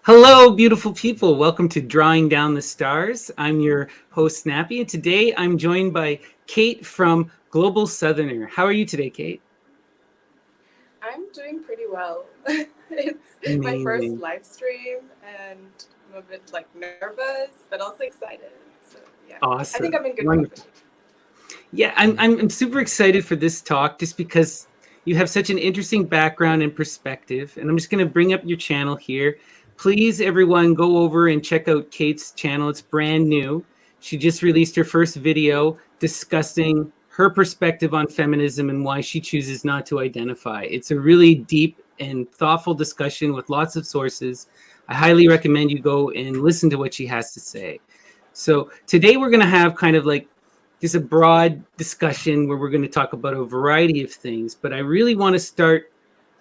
Hello, beautiful people. Welcome to Drawing Down the Stars. I'm your host, Snappy, and today I'm joined by Kate from Global Southerner. How are you today, Kate? I'm doing pretty well. It's my first Amazing. live stream and I'm a bit like nervous, but also excited. So yeah, I think Awesome. I'm in good Wonderful. company. Yeah, I'm super excited for this talk just because you have such an interesting background and perspective. And I'm just going to bring up your channel here. Please, everyone, go over and check out Kate's channel. It's brand new. She just released her first video discussing her perspective on feminism and why she chooses not to identify. It's a really deep and thoughtful discussion with lots of sources. I highly recommend you go and listen to what she has to say. So today we're going to have kind of like just a broad discussion where we're going to talk about a variety of things, but I really want to start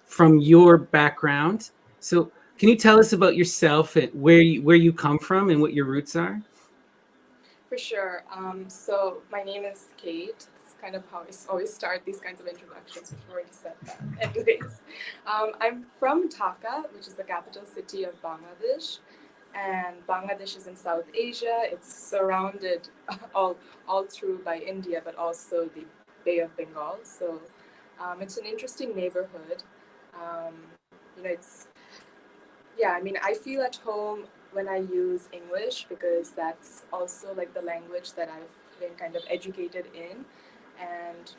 from your background. So can you tell us about yourself and where you come from and what your roots are? For sure. So my name is Kate. It's kind of how I always start these kinds of introductions. We've already said that. Anyways, I'm from Dhaka, which is the capital city of Bangladesh. And Bangladesh is in South Asia. It's surrounded all, all through by India, but also the Bay of Bengal. So it's an interesting neighborhood. It's, yeah, I mean, I feel at home when I use English because that's also like the language that I've been kind of educated in. And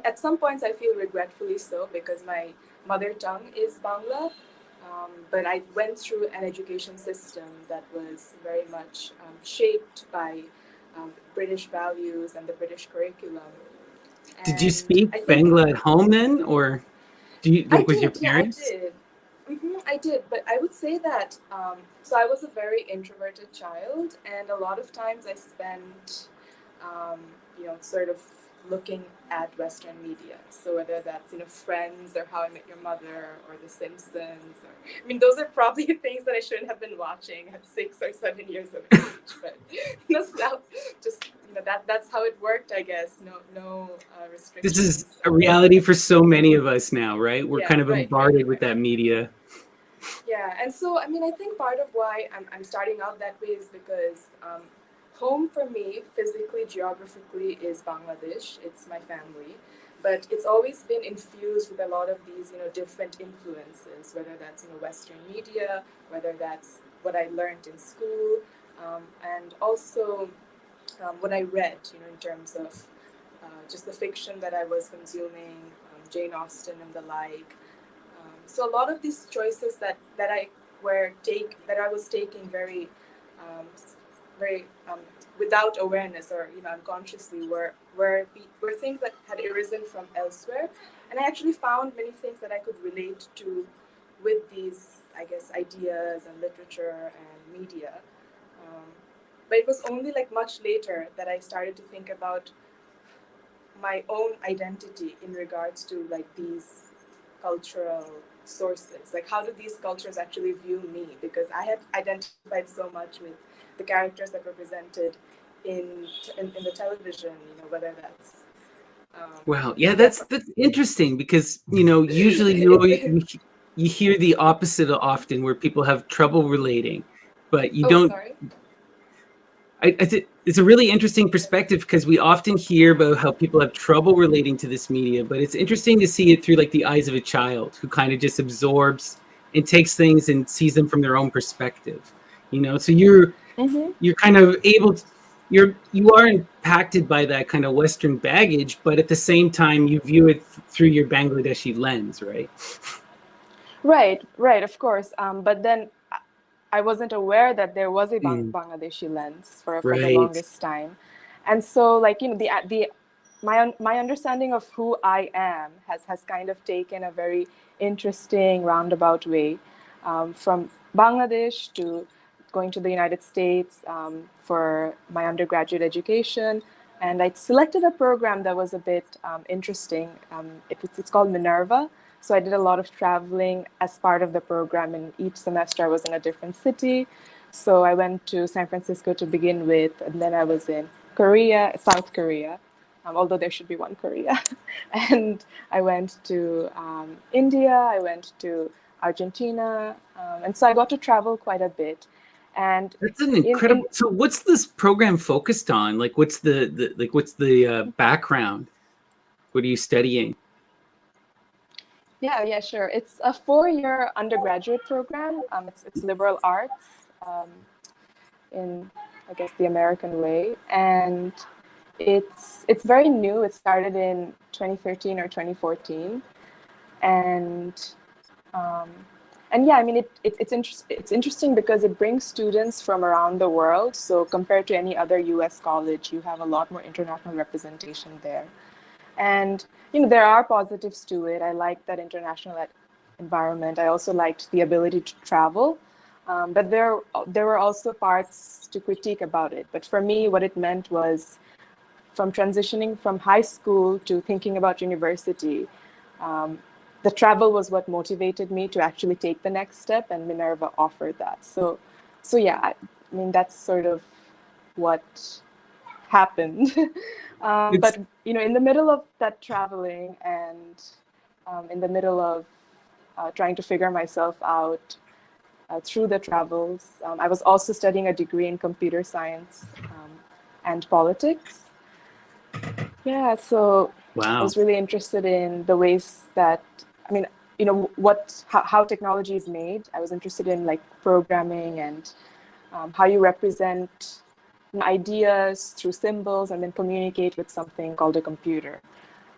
at some points I feel regretfully so because my mother tongue is Bangla, but I went through an education system that was very much shaped by British values and the British curriculum. Did you And speak I think Bangla at home then, or do you I like with your did, yeah, I parents? did. I did, but I would say that so I was a very introverted child, and a lot of times I spent, um, sort of looking at Western media. So whether that's Friends or How I Met Your Mother or The Simpsons, or I mean those are probably things that I shouldn't have been watching at 6 or 7 years of age, but so just that's how it worked, I guess. No This is restrictions. a reality for so many of us now, right? We're Yeah, kind of bombarded with that media. Yeah, and so I mean, I think part of why I'm starting out that way is because home for me, physically, geographically, is Bangladesh. It's my family, but it's always been infused with a lot of these, different influences. Whether that's Western media, whether that's what I learned in school, and also what I read, in terms of just the fiction that I was consuming, Jane Austen and the like. So a lot of these choices that I was taking um, very without awareness or unconsciously were things that had arisen from elsewhere, and I actually found many things that I could relate to with these, I guess, ideas and literature and media. Um, but it was only like much later that I started to think about my own identity in regards to like these cultural sources. Like, how do these cultures actually view me? Because I had identified so much with the characters that were presented in the television, whether that's Wow. Yeah, yeah. that's interesting because, usually you hear the opposite often where people have trouble relating, but you Oh, don't. sorry. I think it's a really interesting perspective because we often hear about how people have trouble relating to this media, but it's interesting to see it through like the eyes of a child who kind of just absorbs and takes things and sees them from their own perspective. So Mm-hmm. you're kind of able to, you are impacted by that kind of Western baggage, but at the same time you view it through your Bangladeshi lens, right? Right, right, of course. But then I wasn't aware that there was a Mm, Bangladeshi lens for the right. longest time, and so like the my understanding of who I am has kind of taken a very interesting roundabout way, from Bangladesh to going to the United States for my undergraduate education. And I selected a program that was a bit interesting. It's called Minerva. So I did a lot of traveling as part of the program, and each semester I was in a different city. So I went to San Francisco to begin with, and then I was in Korea, South Korea, although there should be one Korea. And I went to India, I went to Argentina, and so I got to travel quite a bit. And That's an incredible. So, what's this program focused on? Like, what's the background? What are you studying? Yeah, sure. It's a 4-year undergraduate program. It's liberal arts in, I guess, the American way, and it's very new. It started in 2013 or 2014, and yeah, I mean, it's interesting because it brings students from around the world. So compared to any other U.S. college, you have a lot more international representation there. And, there are positives to it. I like that international environment. I also liked the ability to travel. But there were also parts to critique about it. But for me, what it meant was from transitioning from high school to thinking about university, the travel was what motivated me to actually take the next step, and Minerva offered that. So yeah, I mean, that's sort of what happened. But in the middle of that traveling and in the middle of trying to figure myself out through the travels, I was also studying a degree in computer science and politics. Yeah, so Wow. I was really interested in the ways that, I mean, how technology is made. I was interested in like programming and how you represent ideas through symbols and then communicate with something called a computer.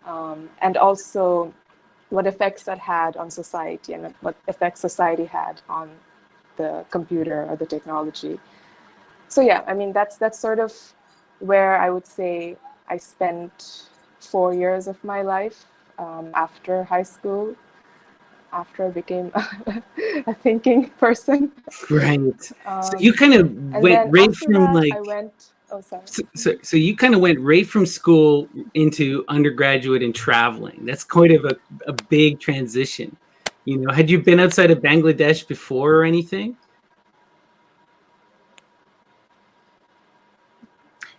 And also what effects that had on society and what effects society had on the computer or the technology. So yeah, I mean, that's sort of where I would say I spent 4 years of my life after high school, after I became a thinking person. Right. So you kind of went right from like. I went. Oh, sorry. So you kind of went right from school into undergraduate and traveling. That's quite of a big transition. Had you been outside of Bangladesh before or anything?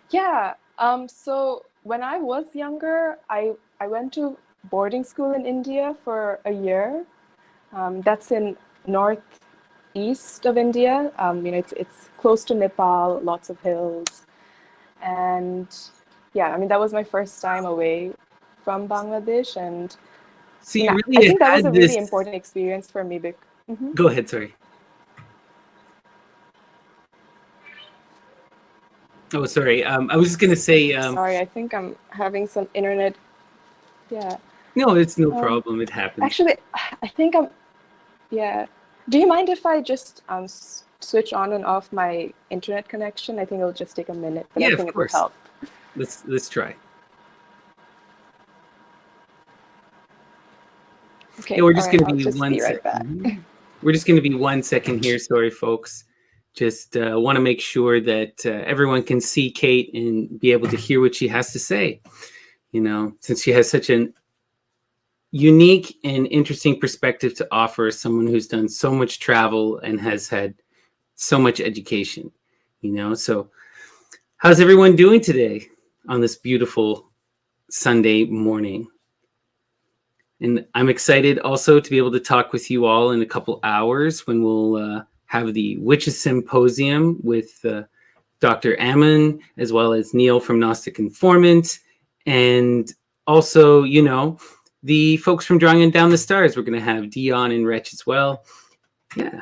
Yeah. So when I was younger, I went to boarding school in India for a year. That's in northeast of India. It's close to Nepal, lots of hills. And yeah, I mean, that was my first time away from Bangladesh. And so you really I think that was a really this... important experience for me. Go ahead, sorry. Oh, sorry. I was just going to say... sorry, I think I'm having some internet. Yeah. No, it's no problem. It happens. Actually, I think yeah. Do you mind if I just switch on and off my internet connection? I think it'll just take a minute, but yeah, I think it will help. Let's try. Okay. Yeah, we're just going to be one second. Right back. We're just going to be 1 second here. Sorry, folks. Just want to make sure that everyone can see Kate and be able to hear what she has to say. Since she has such an unique and interesting perspective to offer, someone who's done so much travel and has had so much education. So how's everyone doing today on this beautiful Sunday morning? And I'm excited also to be able to talk with you all in a couple hours when we'll have the Witches Symposium with Dr. Ammon, as well as Neil from Gnostic Informant, and also, the folks from Drawing Down the Stars. We're going to have Dion and Wretch as well. Yeah,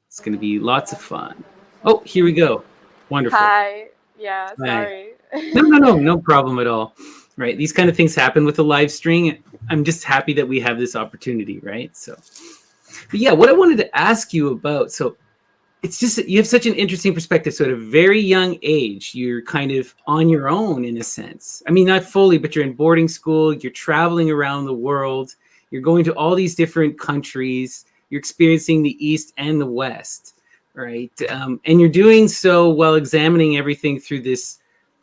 it's going to be lots of fun. Oh, here we go. Wonderful. Hi. Yeah, sorry. No problem at all. Right. These kind of things happen with the live stream. I'm just happy that we have this opportunity, right? So, but yeah, what I wanted to ask you about, so it's just that you have such an interesting perspective. So at a very young age, you're kind of on your own in a sense. I mean, not fully, but you're in boarding school, you're traveling around the world, you're going to all these different countries, you're experiencing the East and the West, right? And you're doing so while examining everything through this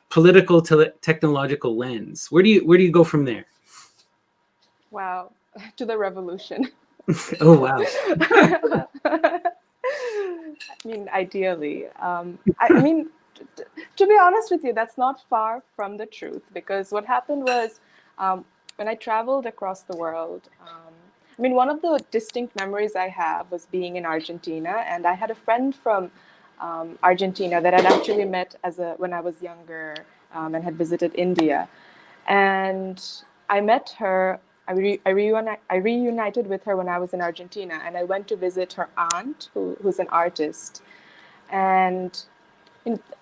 political technological lens. Where do you go from there? Wow, to the revolution. Oh, wow. I mean, ideally. I mean, to be honest with you, that's not far from the truth, because what happened was when I traveled across the world, I mean, one of the distinct memories I have was being in Argentina, and I had a friend from Argentina that I'd actually met when I was younger, and had visited India. And I met her, I reunited with her when I was in Argentina, and I went to visit her aunt, who's an artist. And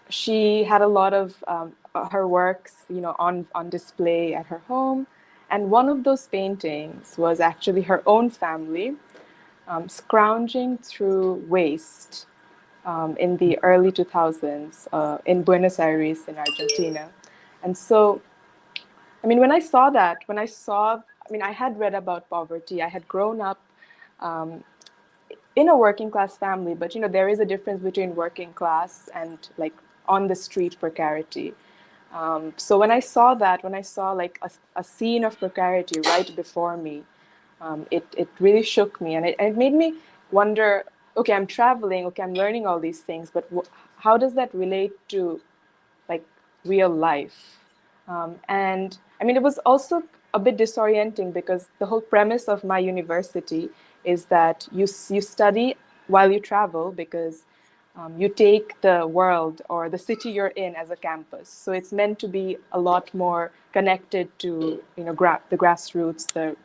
she had a lot of her works, on display at her home. And one of those paintings was actually her own family scrounging through waste in the early 2000s in Buenos Aires in Argentina. And so, I mean, when I saw that, I mean, I had read about poverty. I had grown up in a working class family, but there is a difference between working class and like on the street precarity. So when I saw that, when I saw like a scene of precarity right before me, it really shook me, and it made me wonder. Okay, I'm traveling. Okay, I'm learning all these things, but how does that relate to like real life? And I mean, it was also a bit disorienting because the whole premise of my university is that you study while you travel, because you take the world or the city you're in as a campus. So it's meant to be a lot more connected to the grassroots, the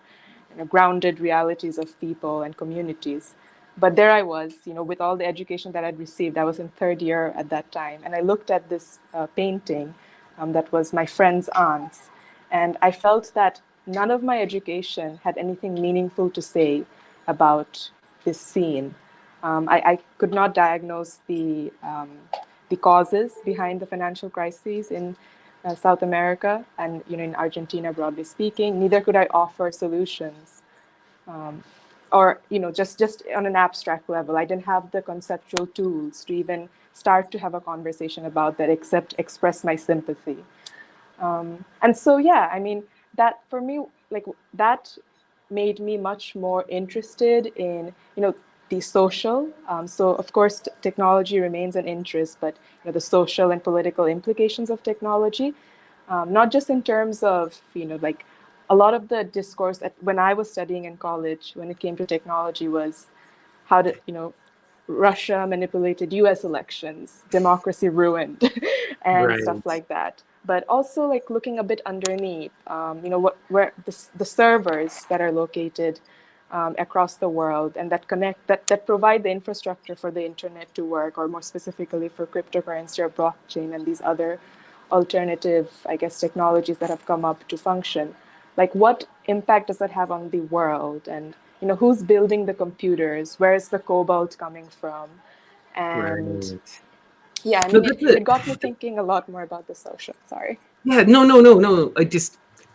grounded realities of people and communities. But there I was, with all the education that I'd received. I was in third year at that time, and I looked at this painting that was my friend's aunt's, and I felt that none of my education had anything meaningful to say about this scene. I could not diagnose the causes behind the financial crises in South America and in Argentina, broadly speaking. Neither could I offer solutions, or just on an abstract level. I didn't have the conceptual tools to even start to have a conversation about that, except express my sympathy. And so, yeah, I mean, that for me, like that made me much more interested in the social. So of course technology remains an interest, but the social and political implications of technology, not just in terms of like a lot of the discourse when I was studying in college when it came to technology was how did Russia manipulated US elections, democracy ruined, and Right. stuff like that. But also like looking a bit underneath, where the servers that are located across the world and that provide the infrastructure for the internet to work, or more specifically for cryptocurrency or blockchain and these other alternative, I guess, technologies that have come up to function. Like, what impact does that have on the world? And who's building the computers? Where is the cobalt coming from? And Right. yeah, I No, mean, that's it it. got me thinking a lot more about the social. Sorry. Yeah, no.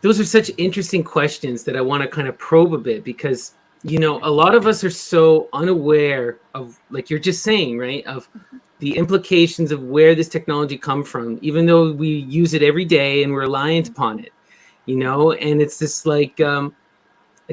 Those are such interesting questions that I want to kind of probe a bit, because a lot of us are so unaware of, like you're just saying, right, of the implications of where this technology come from, even though we use it every day and we're reliant upon it, and it's just like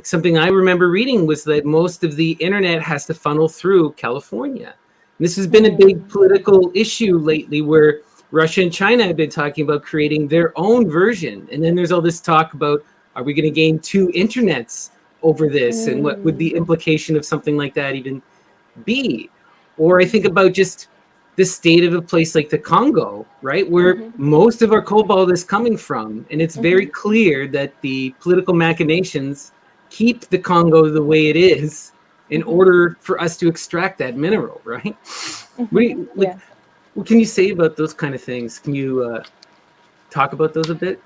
something I remember reading was that most of the internet has to funnel through California. And this has been a big political issue lately, where Russia and China have been talking about creating their own version. And then there's all this talk about, are we going to gain two internets over this? And what would the implication of something like that even be? Or I think about just the state of a place like the Congo, right, where most of our cobalt is coming from. And it's very clear that the political machinations keep the Congo the way it is in order for us to extract that mineral, right? Yeah. What can you say about those kind of things? Can you talk about those a bit?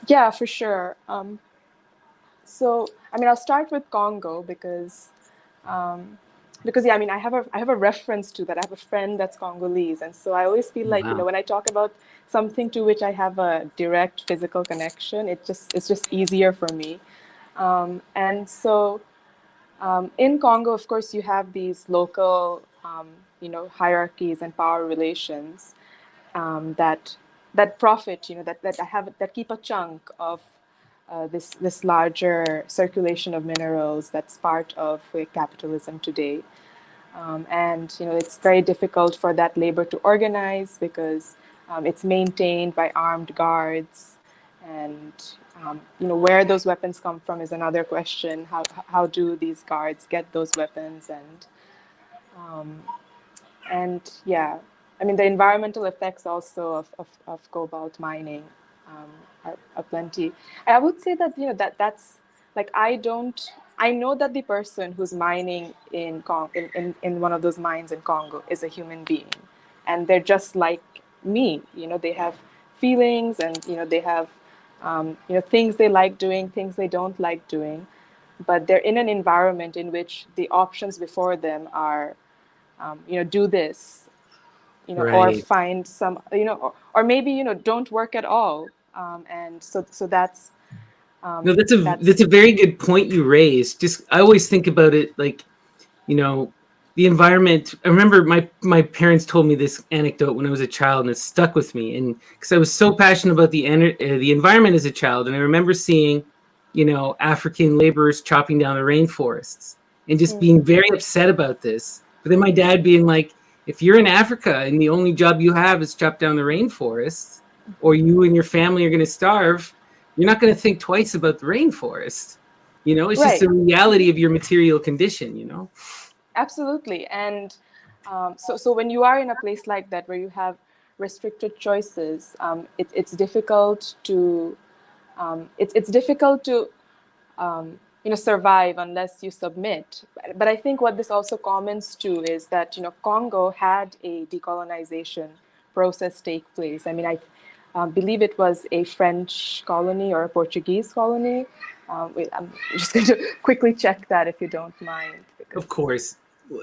Yeah, for sure. So, I mean, I'll start with Congo because yeah, I mean, I have a reference to that. I have a friend that's Congolese, and so I always feel like Wow. when I talk about something to which I have a direct physical connection, it's just easier for me. And so in Congo, of course, you have these local hierarchies and power relations that profit, that keep a chunk of this larger circulation of minerals that's part of capitalism today. And it's very difficult for that labor to organize because it's maintained by armed guards, and Where those weapons come from is another question. How do these guards get those weapons? And yeah, I mean, the environmental effects also of cobalt mining are plenty. I would say that, that's like, I know that the person who's mining in one of those mines in Congo is a human being, and they're just like me. They have feelings, and they have things they like doing, things they don't like doing, but they're in an environment in which the options before them are do this, or Right. find some, or maybe, don't work at all. And so that's, No, that's a very good point you raised. Just I always think about it like, you know, the environment. I remember my parents told me this anecdote when I was a child, and it stuck with me. And because I was so passionate about the environment as a child, and I remember seeing, African laborers chopping down the rainforests and just being very upset about this. But then my dad being like, if you're in Africa and the only job you have is chop down the rainforests, or you and your family are going to starve, you're not going to think twice about the rainforest. It's just right. the reality of your material condition. Absolutely. And so when you are in a place like that where you have restricted choices, it's difficult to it's difficult to survive unless you submit. But I think what this also comments to is that Congo had a decolonization process take place. I mean, I believe it was a French colony or a Portuguese colony. Wait, I'm just going to quickly check that if you don't mind. Of course.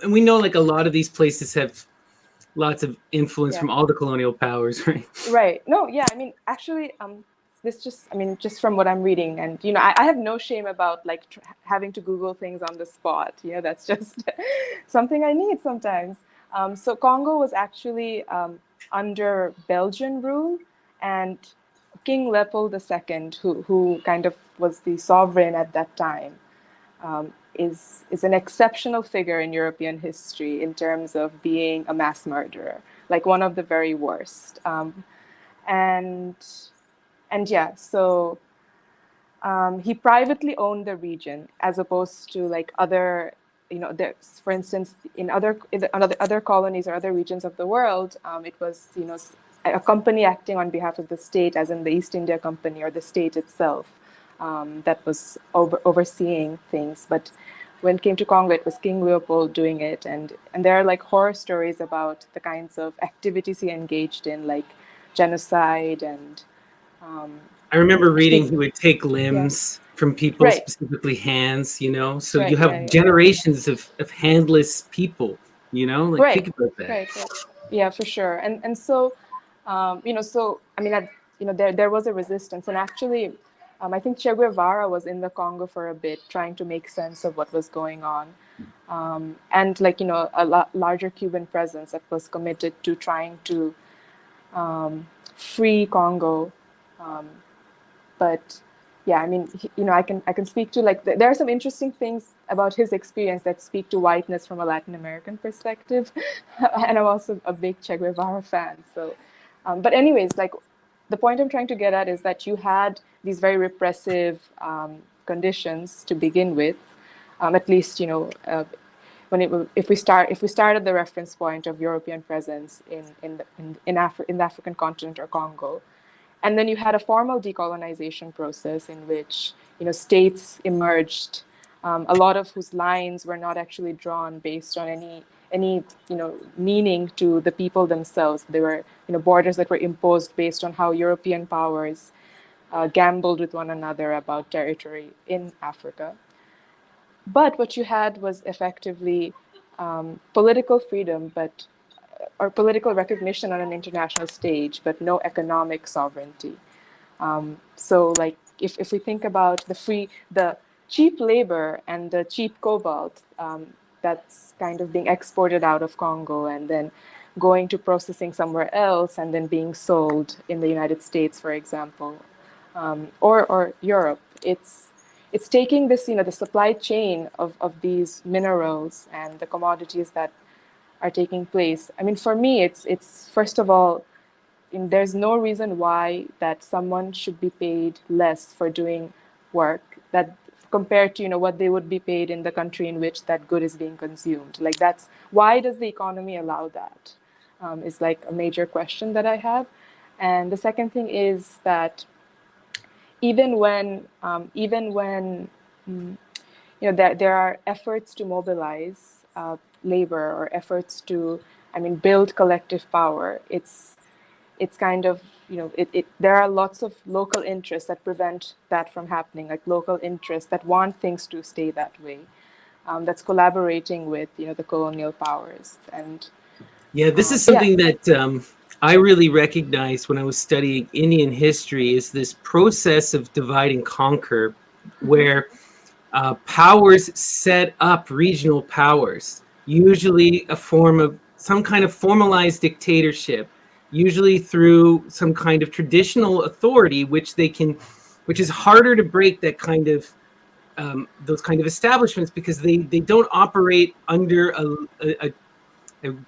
And we know like a lot of these places have lots of influence Yeah. from all the colonial powers, right? Right. No, yeah. I mean, actually, just from what I'm reading, and I have no shame about like having to Google things on the spot. That's just something I need sometimes. So Congo was actually under Belgian rule, and King Leopold II, who kind of was the sovereign at that time, is an exceptional figure in European history in terms of being a mass murderer, like one of the very worst. And yeah, so he privately owned the region, as opposed to like other, for instance, in other colonies or other regions of the world, it was a company acting on behalf of the state, as in the East India Company or the state itself, that was overseeing things. But when it came to Congo, it was King Leopold doing it, and there are like horror stories about the kinds of activities he engaged in, like genocide and. I remember reading he would take Yeah. limbs from people, Right. specifically hands, So you Right. have Yeah. generations of handless people, like Right. think about that. Right. Right. Yeah, for sure. And so, so I mean, there was a resistance, and actually, I think Che Guevara was in the Congo for a bit, trying to make sense of what was going on, and like a larger Cuban presence that was committed to trying to free Congo. But yeah, I mean, I can speak to like there are some interesting things about his experience that speak to whiteness from a Latin American perspective, and I'm also a big Che Guevara fan. So, but anyways, like the point I'm trying to get at is that you had these very repressive conditions to begin with, at least if we start at the reference point of European presence in the African continent or Congo. And then you had a formal decolonization process in which states emerged, a lot of whose lines were not actually drawn based on any meaning to the people themselves. They were borders that were imposed based on how European powers gambled with one another about territory in Africa. But what you had was effectively political freedom, or political recognition on an international stage, but no economic sovereignty. So like if we think about the cheap labor and the cheap cobalt that's kind of being exported out of Congo and then going to processing somewhere else and then being sold in the United States, for example, or Europe, it's taking this, the supply chain of these minerals and the commodities that are taking place. I mean, for me, it's first of all there's no reason why that someone should be paid less for doing work that compared to what they would be paid in the country in which that good is being consumed. Like, that's why does the economy allow that? Is like a major question that I have. And the second thing is that even when there are efforts to mobilize labor, or efforts to, build collective power, it's kind of, there are lots of local interests that prevent that from happening, like local interests that want things to stay that way, that's collaborating with the colonial powers. And Yeah, this is yeah. something that I really recognized when I was studying Indian history, is this process of divide and conquer, where powers set up regional powers, usually a form of some kind of formalized dictatorship, usually through some kind of traditional authority, which is harder to break, that kind of those kind of establishments, because they don't operate under a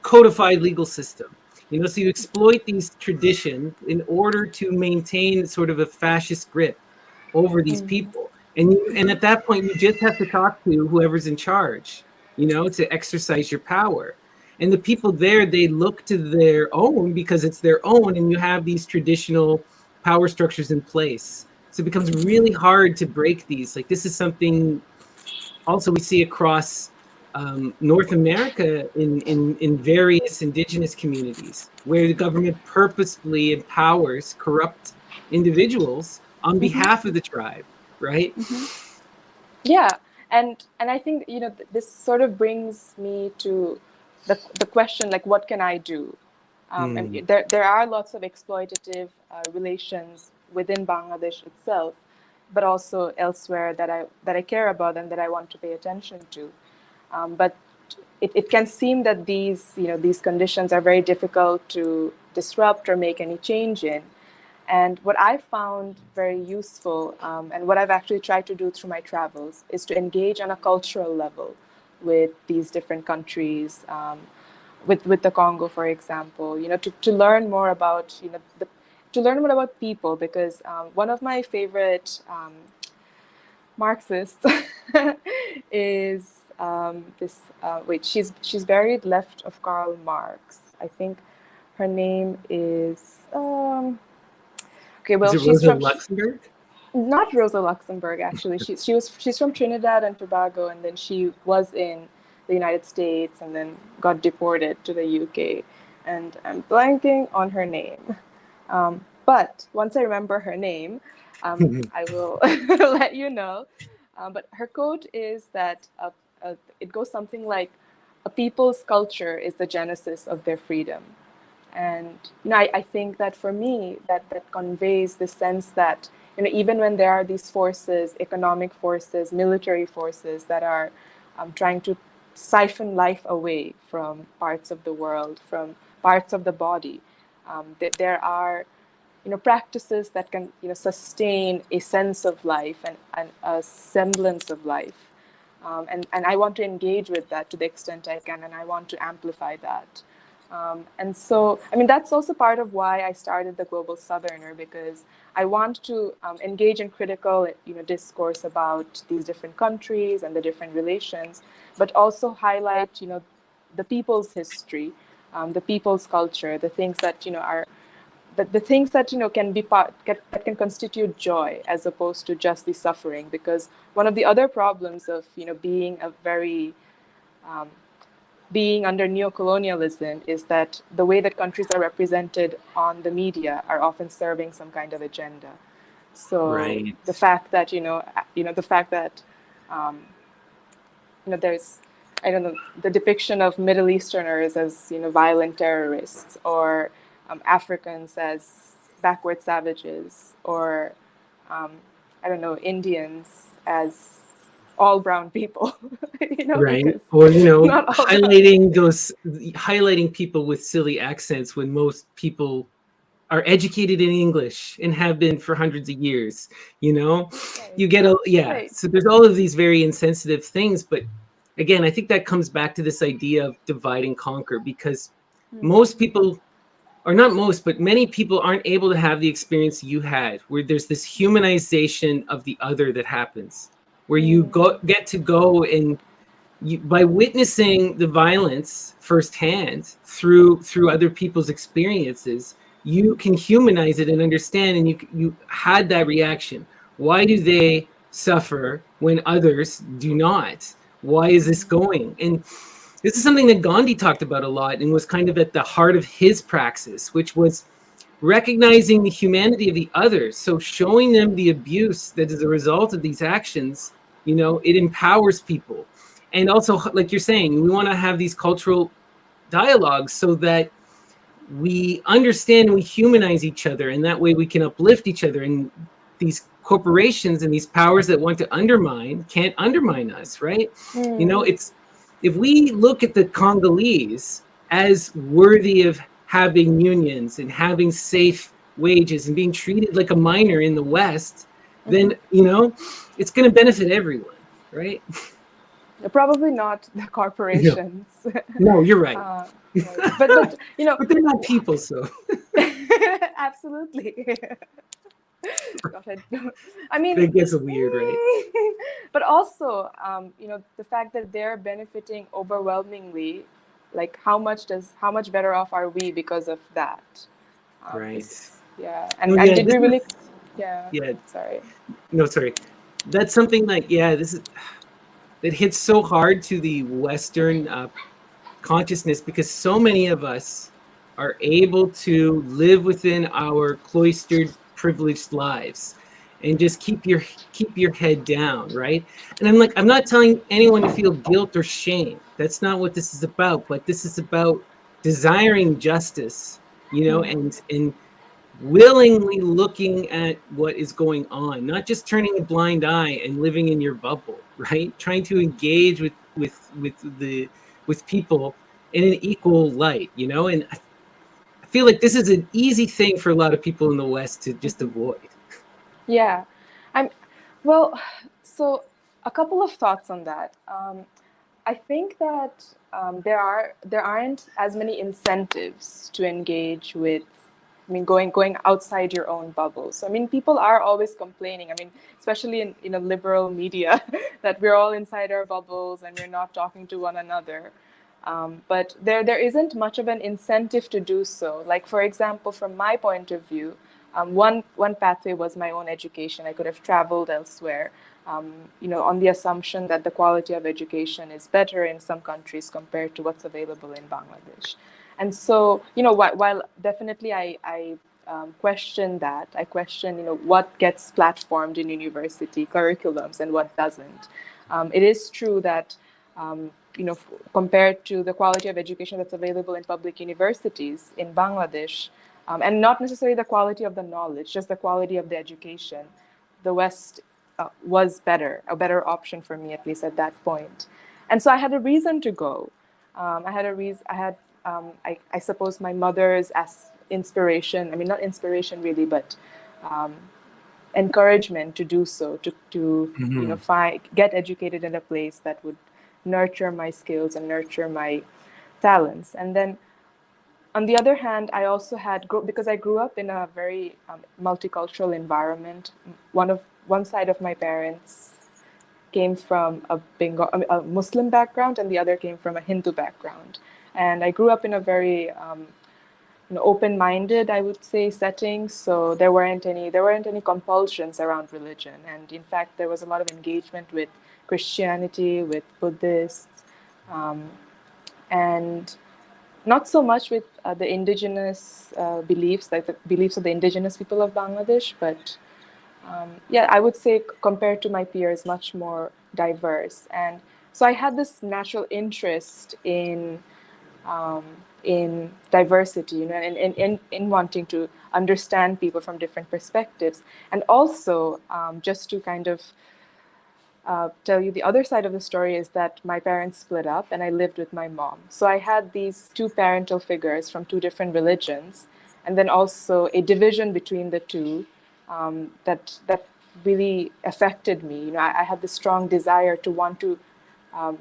codified legal system. So you exploit these traditions in order to maintain sort of a fascist grip over these people. And at that point, you just have to talk to whoever's in charge, to exercise your power. And the people there, they look to their own because it's their own, and you have these traditional power structures in place. So it becomes really hard to break these. Like, this is something also we see across North America in various indigenous communities, where the government purposefully empowers corrupt individuals on behalf of the tribe, right? Yeah, and I think this sort of brings me to the question, like, what can I do? And there are lots of exploitative relations within Bangladesh itself, but also elsewhere that I care about and that I want to pay attention to. But it can seem that these conditions are very difficult to disrupt or make any change in. And what I found very useful, and what I've actually tried to do through my travels, is to engage on a cultural level with these different countries, with the Congo, for example. To learn more about to learn more about people, because one of my favorite Marxists is this. Wait, she's buried left of Karl Marx. I think her name is. Okay, well, Is it she's Rosa from Luxemburg? not Rosa Luxemburg, actually. She's from Trinidad and Tobago, and then she was in the United States, and then got deported to the UK. And I'm blanking on her name. But once I remember her name, I will let you know. But her quote is that it goes something like, "A people's culture is the genesis of their freedom." And I think that for me, that conveys the sense that even when there are these forces, economic forces, military forces, that are trying to siphon life away from parts of the world, from parts of the body, that there are practices that can sustain a sense of life, and a semblance of life. And I want to engage with that to the extent I can, and I want to amplify that. And so, that's also part of why I started the Global Southerner, because I want to engage in critical, discourse about these different countries and the different relations, but also highlight, the people's history, the people's culture, the things that, are the things that can be that can constitute joy, as opposed to just the suffering. Because one of the other problems of being under neo-colonialism is that the way that countries are represented on the media are often serving some kind of agenda. So Right. the fact that there's, I don't know, the depiction of Middle Easterners as violent terrorists, or Africans as backward savages, or I don't know, Indians as all brown people, Right. because Or, not all brown. highlighting people with silly accents, when most people are educated in English and have been for hundreds of years. Right. You get Right. so there's all of these very insensitive things. But again, I think that comes back to this idea of divide and conquer, because most people or not most, but many people aren't able to have the experience you had, where there's this humanization of the other that happens, where you get to go and by witnessing the violence firsthand through other people's experiences, you can humanize it and understand, and you had that reaction. Why do they suffer when others do not? Why is this going? And this is something that Gandhi talked about a lot and was kind of at the heart of his praxis, which was recognizing the humanity of the others. So showing them the abuse that is a result of these actions, it empowers people. And also, like you're saying, we want to have these cultural dialogues so that we understand and we humanize each other, and that way we can uplift each other. And these corporations and these powers that want to undermine can't undermine us, right? It's, if we look at the Congolese as worthy of having unions and having safe wages and being treated like a minor in the West, then it's going to benefit everyone, right? Probably not the corporations. No, you're right. But but they're not people, so absolutely. Go ahead. I mean, it gets weird, right? But also, the fact that they're benefiting overwhelmingly, like how much better off are we because of that? Right. And did we really? Yeah. Sorry. No, sorry. That's something like, that hits so hard to the Western consciousness, because so many of us are able to live within our cloistered, privileged lives and just keep your head down, right? And I'm not telling anyone to feel guilt or shame. That's not what this is about. But this is about desiring justice, and willingly looking at what is going on, not just turning a blind eye and living in your bubble, right? Trying to engage with people in an equal light, and I feel like this is an easy thing for a lot of people in the West to just avoid. Yeah, so a couple of thoughts on that. I think that there aren't as many incentives to engage with, going outside your own bubble. So, people are always complaining. Especially in a liberal media, that we're all inside our bubbles and we're not talking to one another. But there isn't much of an incentive to do so. Like, for example, from my point of view, one pathway was my own education. I could have traveled elsewhere, on the assumption that the quality of education is better in some countries compared to what's available in Bangladesh. And so, while definitely I question that, I question, what gets platformed in university curriculums and what doesn't. It is true that, compared to the quality of education that's available in public universities in Bangladesh, and not necessarily the quality of the knowledge, just the quality of the education, the West was a better option for me, at least at that point. And so I had a reason to go. I suppose my mother's as inspiration, not inspiration really, but encouragement to do so, to get educated in a place that would nurture my skills and nurture my talents. And then on the other hand, I also because I grew up in a very multicultural environment. One side of my parents came from a Muslim background, and the other came from a Hindu background. And I grew up in a very open-minded, I would say, setting. So there weren't any compulsions around religion, and in fact, there was a lot of engagement with Christianity, with Buddhists, and not so much with the indigenous beliefs, like the beliefs of the indigenous people of Bangladesh, but I would say compared to my peers, much more diverse. And so I had this natural interest in diversity, and in wanting to understand people from different perspectives. And also, just to kind of tell you the other side of the story, is that my parents split up and I lived with my mom. So I had these two parental figures from two different religions, and then also a division between the two that really affected me. I had this strong desire to want to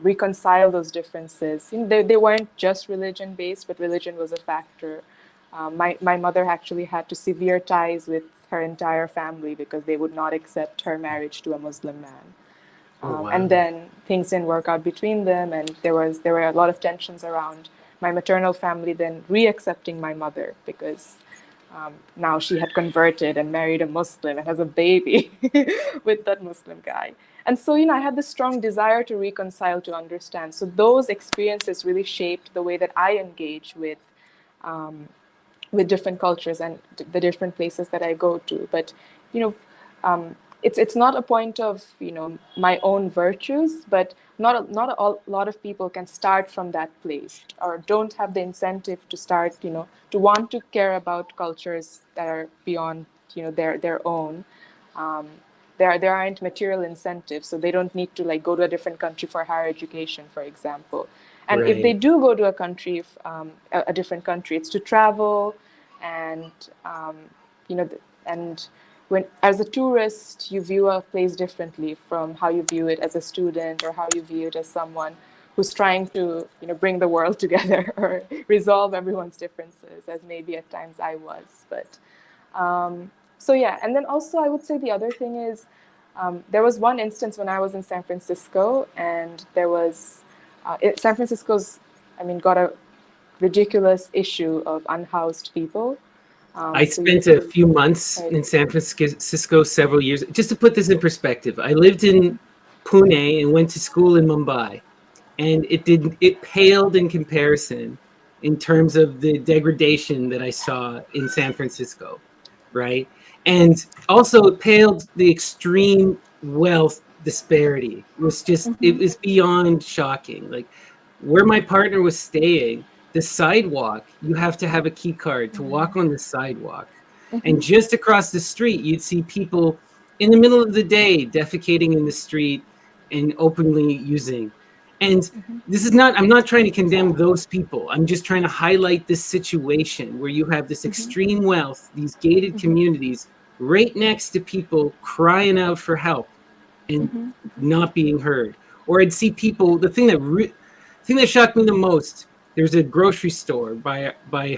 reconcile those differences. They weren't just religion based, but religion was a factor. My mother actually had to sever ties with her entire family because they would not accept her marriage to a Muslim man. Oh, wow. And then things didn't work out between them, and there were a lot of tensions around my maternal family then re-accepting my mother because now she had converted and married a Muslim and has a baby with that Muslim guy. And so, I had this strong desire to reconcile, to understand. So those experiences really shaped the way that I engage with different cultures and the different places that I go to. But it's not a point of my own virtues, but not a lot of people can start from that place or don't have the incentive to start to want to care about cultures that are beyond their own. There aren't material incentives, so they don't need to like go to a different country for higher education, for example. And if they Right. do go to a country, a different country, it's to travel, and and when as a tourist you view a place differently from how you view it as a student or how you view it as someone who's trying to bring the world together or resolve everyone's differences, as maybe at times I was. But so yeah, and then also I would say the other thing is there was one instance when I was in San Francisco, and there was San Francisco's, got a ridiculous issue of unhoused people. I So you spent a can, few months right. in San Francisco several years. Just to put this in perspective, I lived in Pune and went to school in Mumbai, and it paled in comparison in terms of the degradation that I saw in San Francisco, right? And also it paled the extreme wealth disparity. It was beyond shocking. Like where my partner was staying, the sidewalk, you have to have a key card to walk on the sidewalk. And just across the street, you'd see people in the middle of the day defecating in the street and openly using. And I'm not trying to condemn those people. I'm just trying to highlight this situation where you have this extreme wealth, these gated communities right next to people crying out for help and not being heard. Or I'd see people, the thing that shocked me the most, there's a grocery store by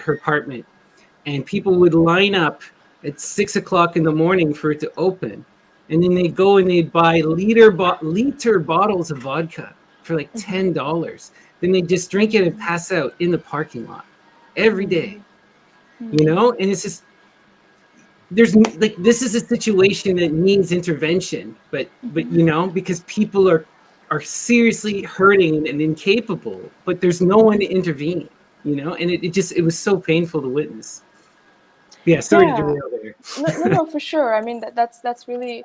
her apartment, and people would line up at 6 o'clock in the morning for it to open. And then they go and they buy liter bottles of vodka for like $10. Then they just drink it and pass out in the parking lot every day, And it's just, there's like, this is a situation that needs intervention, but because people are seriously hurting and incapable, but there's no one to intervene, and it was so painful to witness. Yeah, sorry to Yeah, derail there. no, for sure. I mean, that's really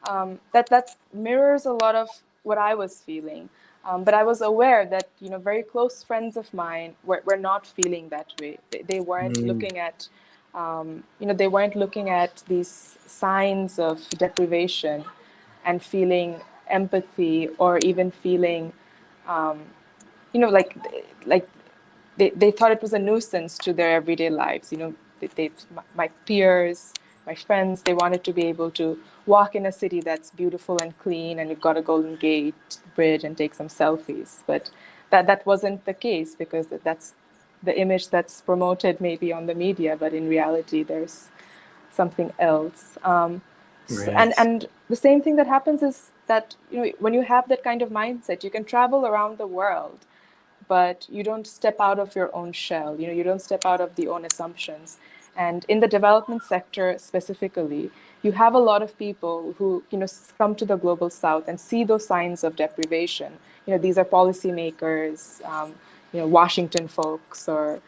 that mirrors a lot of what I was feeling. But I was aware that very close friends of mine were not feeling that way. They weren't Mm, looking at they weren't looking at these signs of deprivation and feeling empathy, or even feeling like like they thought it was a nuisance to their everyday lives. My peers, my friends, they wanted to be able to walk in a city that's beautiful and clean, and you've got a Golden Gate Bridge and take some selfies. But that wasn't the case, because that's the image that's promoted maybe on the media, but in reality, there's something else. right. And the same thing that happens is that when you have that kind of mindset, you can travel around the world, but you don't step out of your own shell. You don't step out of the own assumptions. And in the development sector specifically, you have a lot of people who come to the global south and see those signs of deprivation. These are policymakers, Washington folks, or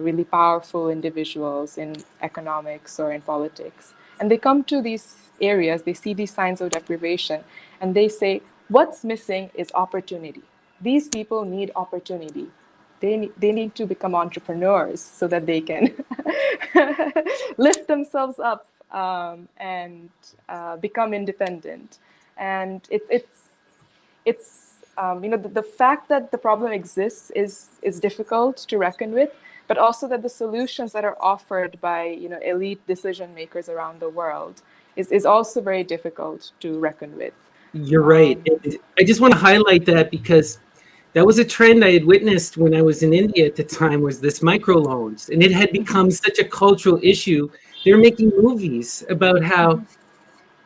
really powerful individuals in economics or in politics. And they come to these areas, they see these signs of deprivation, and they say, what's missing is opportunity. These people need opportunity. They need to become entrepreneurs so that they can lift themselves up, and become independent. And the fact that the problem exists is difficult to reckon with, but also that the solutions that are offered by elite decision makers around the world is also very difficult to reckon with. You're right. Um, And I just want to highlight that because that was a trend I had witnessed when I was in India at the time, was this microloans. And it had become such a cultural issue. They were making movies about how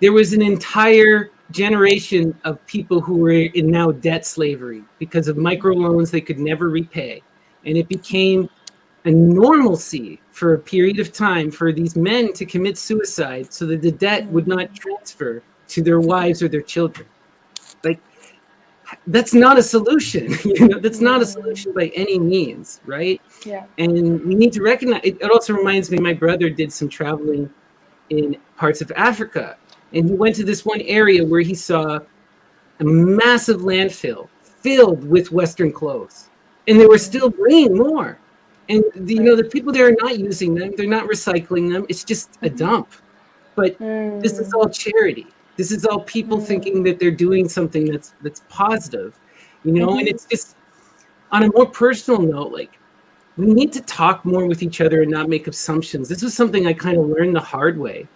there was an entire generation of people who were in now debt slavery because of microloans they could never repay. And it became a normalcy for a period of time for these men to commit suicide so that the debt would not transfer to their wives or their children. Like, that's not a solution. That's not a solution by any means, right? Yeah. And we need to recognize it. It also reminds me, my brother did some traveling in parts of Africa, and he went to this one area where he saw a massive landfill filled with Western clothes, and they were still bringing more. And the people there are not using them; they're not recycling them. It's just a dump. But this is all charity. This is all people thinking that they're doing something that's positive, And it's just, on a more personal note, like, we need to talk more with each other and not make assumptions. This was something I kind of learned the hard way,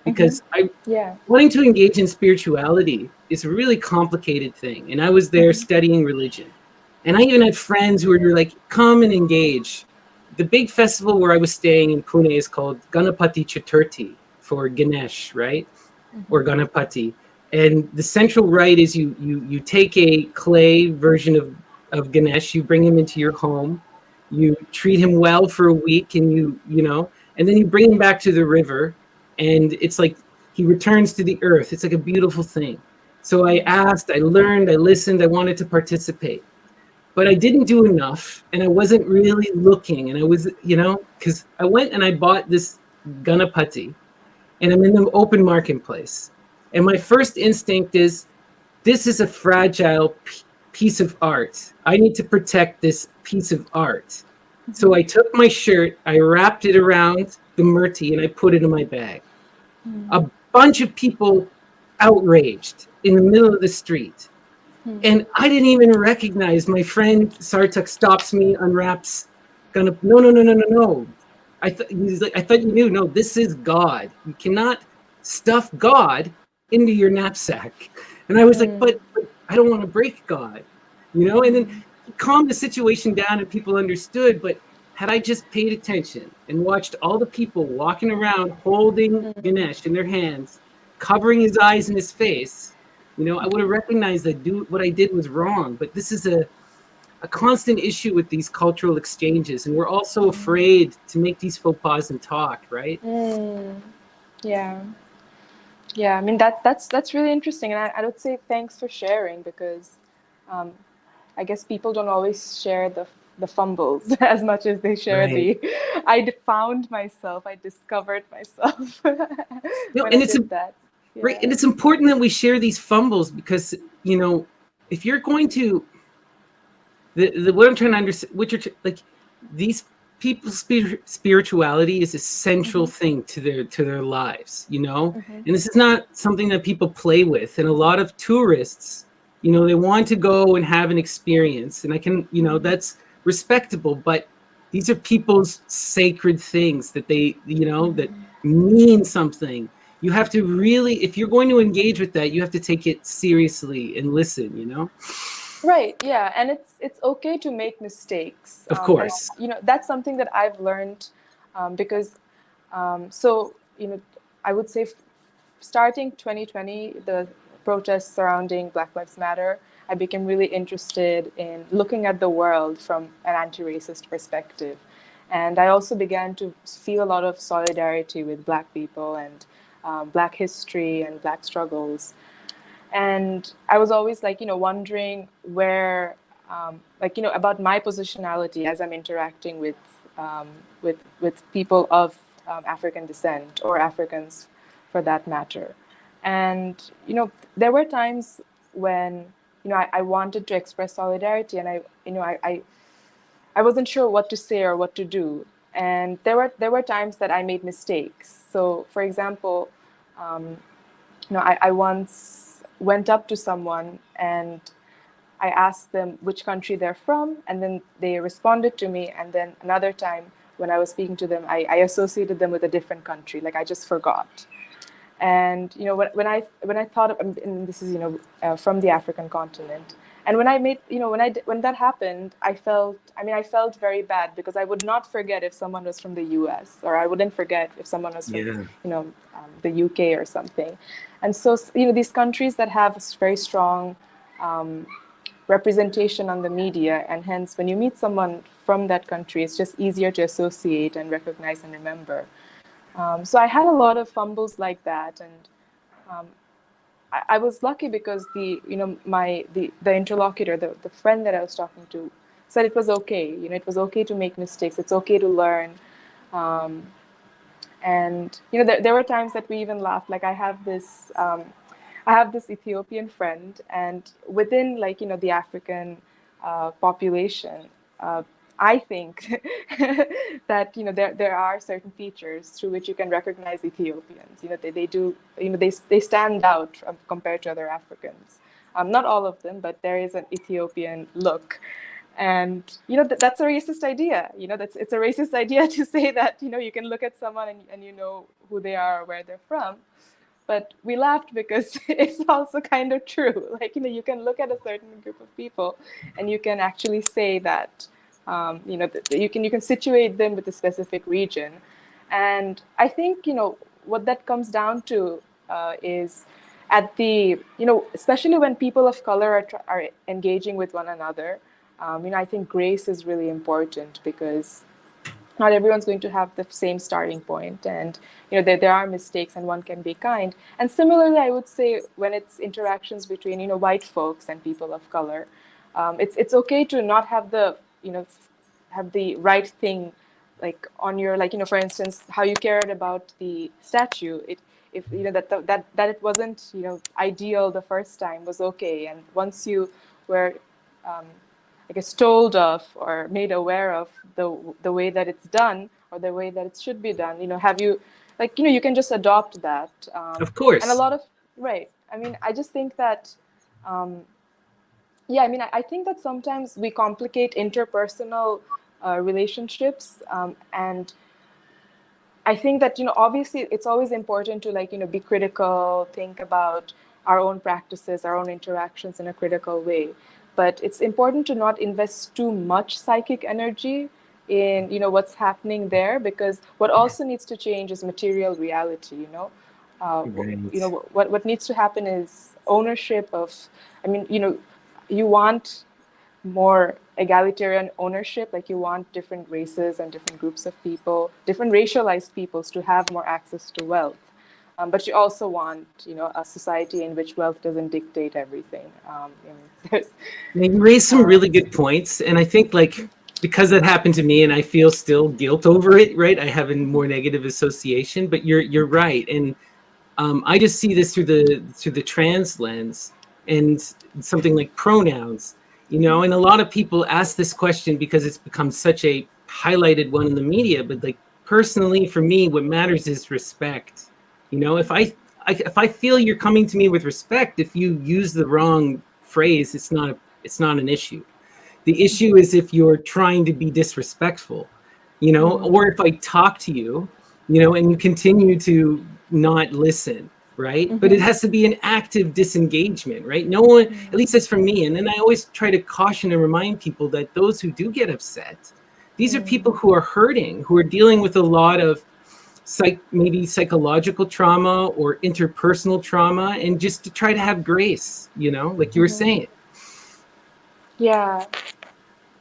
because wanting to engage in spirituality is a really complicated thing. And I was there studying religion. And I even had friends who were like, come and engage. The big festival where I was staying in Pune is called Ganapati Chaturthi, for Ganesh, right? Or Ganapati. And the central rite is you take a clay version of Ganesh, you bring him into your home, you treat him well for a week, and and then you bring him back to the river, and it's like he returns to the earth. It's like a beautiful thing. So I asked, I learned, I listened, I wanted to participate. But I didn't do enough, and I wasn't really looking. And I was, because I went and I bought this Ganapati, and I'm in the open marketplace. And my first instinct is, this is a fragile piece of art. I need to protect this piece of art. So I took my shirt, I wrapped it around the murti, and I put it in my bag. A bunch of people outraged in the middle of the street. And I didn't even recognize. My friend Sartak stops me, unwraps, no. He's like, I thought you knew. No, this is God. You cannot stuff God into your knapsack. And I was like, but I don't want to break God, And then he calmed the situation down, and people understood. But had I just paid attention and watched all the people walking around holding Ganesh in their hands, covering his eyes and his face, I would have recognized that what I did was wrong. But this is a constant issue with these cultural exchanges, and we're also afraid to make these faux pas and talk, right? Yeah. I mean, that's really interesting, and I would say thanks for sharing, because I guess people don't always share the fumbles as much as they share I found myself, I discovered myself when I did that. Yeah. Right, and it's important that we share these fumbles, because if you're going to what I'm trying to understand, these people's spirituality is a central thing to their lives, and this is not something that people play with. And a lot of tourists, they want to go and have an experience, and I can, that's respectable, but these are people's sacred things that they, that mean something. You have to really, if you're going to engage with that, you have to take it seriously and listen, Right. Yeah. And it's okay to make mistakes. Of course. And, that's something that I've learned, because, I would say starting 2020, the protests surrounding Black Lives Matter, I became really interested in looking at the world from an anti-racist perspective. And I also began to feel a lot of solidarity with Black people and Black history and Black struggles. And I was always wondering where, about my positionality as I'm interacting with people of African descent, or Africans for that matter. And, there were times when, I wanted to express solidarity, and I wasn't sure what to say or what to do. And there were times that I made mistakes. So, for example, I once went up to someone and I asked them which country they're from, and then they responded to me. And then another time when I was speaking to them, I associated them with a different country, like I just forgot. And when I thought of, and this is from the African continent, And when I made, when that happened, I felt very bad, because I would not forget if someone was from the US, or I wouldn't forget if someone was from, the UK or something. And so, these countries that have a very strong representation on the media, and hence when you meet someone from that country, it's just easier to associate and recognize and remember. So I had a lot of fumbles like that, and I was lucky because the interlocutor, the friend that I was talking to, said it was okay. It was okay to make mistakes. It's okay to learn. And there were times that we even laughed. Like I have this Ethiopian friend, and within the African population, I think that there are certain features through which you can recognize Ethiopians. They do, they stand out compared to other Africans. Not all of them, but there is an Ethiopian look. And that's a racist idea. It's a racist idea to say that you can look at someone and you know who they are or where they're from. But we laughed because it's also kind of true. Like you can look at a certain group of people and you can actually say that you can situate them with a specific region. And I think what that comes down to is at the especially when people of color are engaging with one another. I think grace is really important, because not everyone's going to have the same starting point, and there are mistakes, and one can be kind. And similarly, I would say when it's interactions between white folks and people of color, it's okay to not have the have the right thing like on your, for instance, how you cared about the statue. If that it wasn't ideal the first time was okay, and once you were I guess told of or made aware of the way that it's done, or the way that it should be done, have you you can just adopt that. Of course. And a lot of, right, I mean, I just think that yeah, I mean, I think that sometimes we complicate interpersonal relationships, and I think that obviously it's always important to be critical, think about our own practices, our own interactions in a critical way. But it's important to not invest too much psychic energy in what's happening there, because what also needs to change is material reality. Right. What needs to happen is ownership of. I mean, you want more egalitarian ownership, like you want different races and different groups of people, different racialized peoples to have more access to wealth. But you also want, a society in which wealth doesn't dictate everything. You raised some really good points, and I think because that happened to me, and I feel still guilt over it. Right, I have a more negative association, but you're right, and I just see this through the trans lens and something like pronouns. And a lot of people ask this question because it's become such a highlighted one in the media. But personally, for me, what matters is respect. If I feel you're coming to me with respect, if you use the wrong phrase, it's not an issue. The issue is if you're trying to be disrespectful, or if I talk to you, and you continue to not listen, right? But it has to be an active disengagement, right? No one, at least that's for me. And then I always try to caution and remind people that those who do get upset, these are people who are hurting, who are dealing with a lot of maybe psychological trauma or interpersonal trauma, and just to try to have grace, like you were saying. Yeah.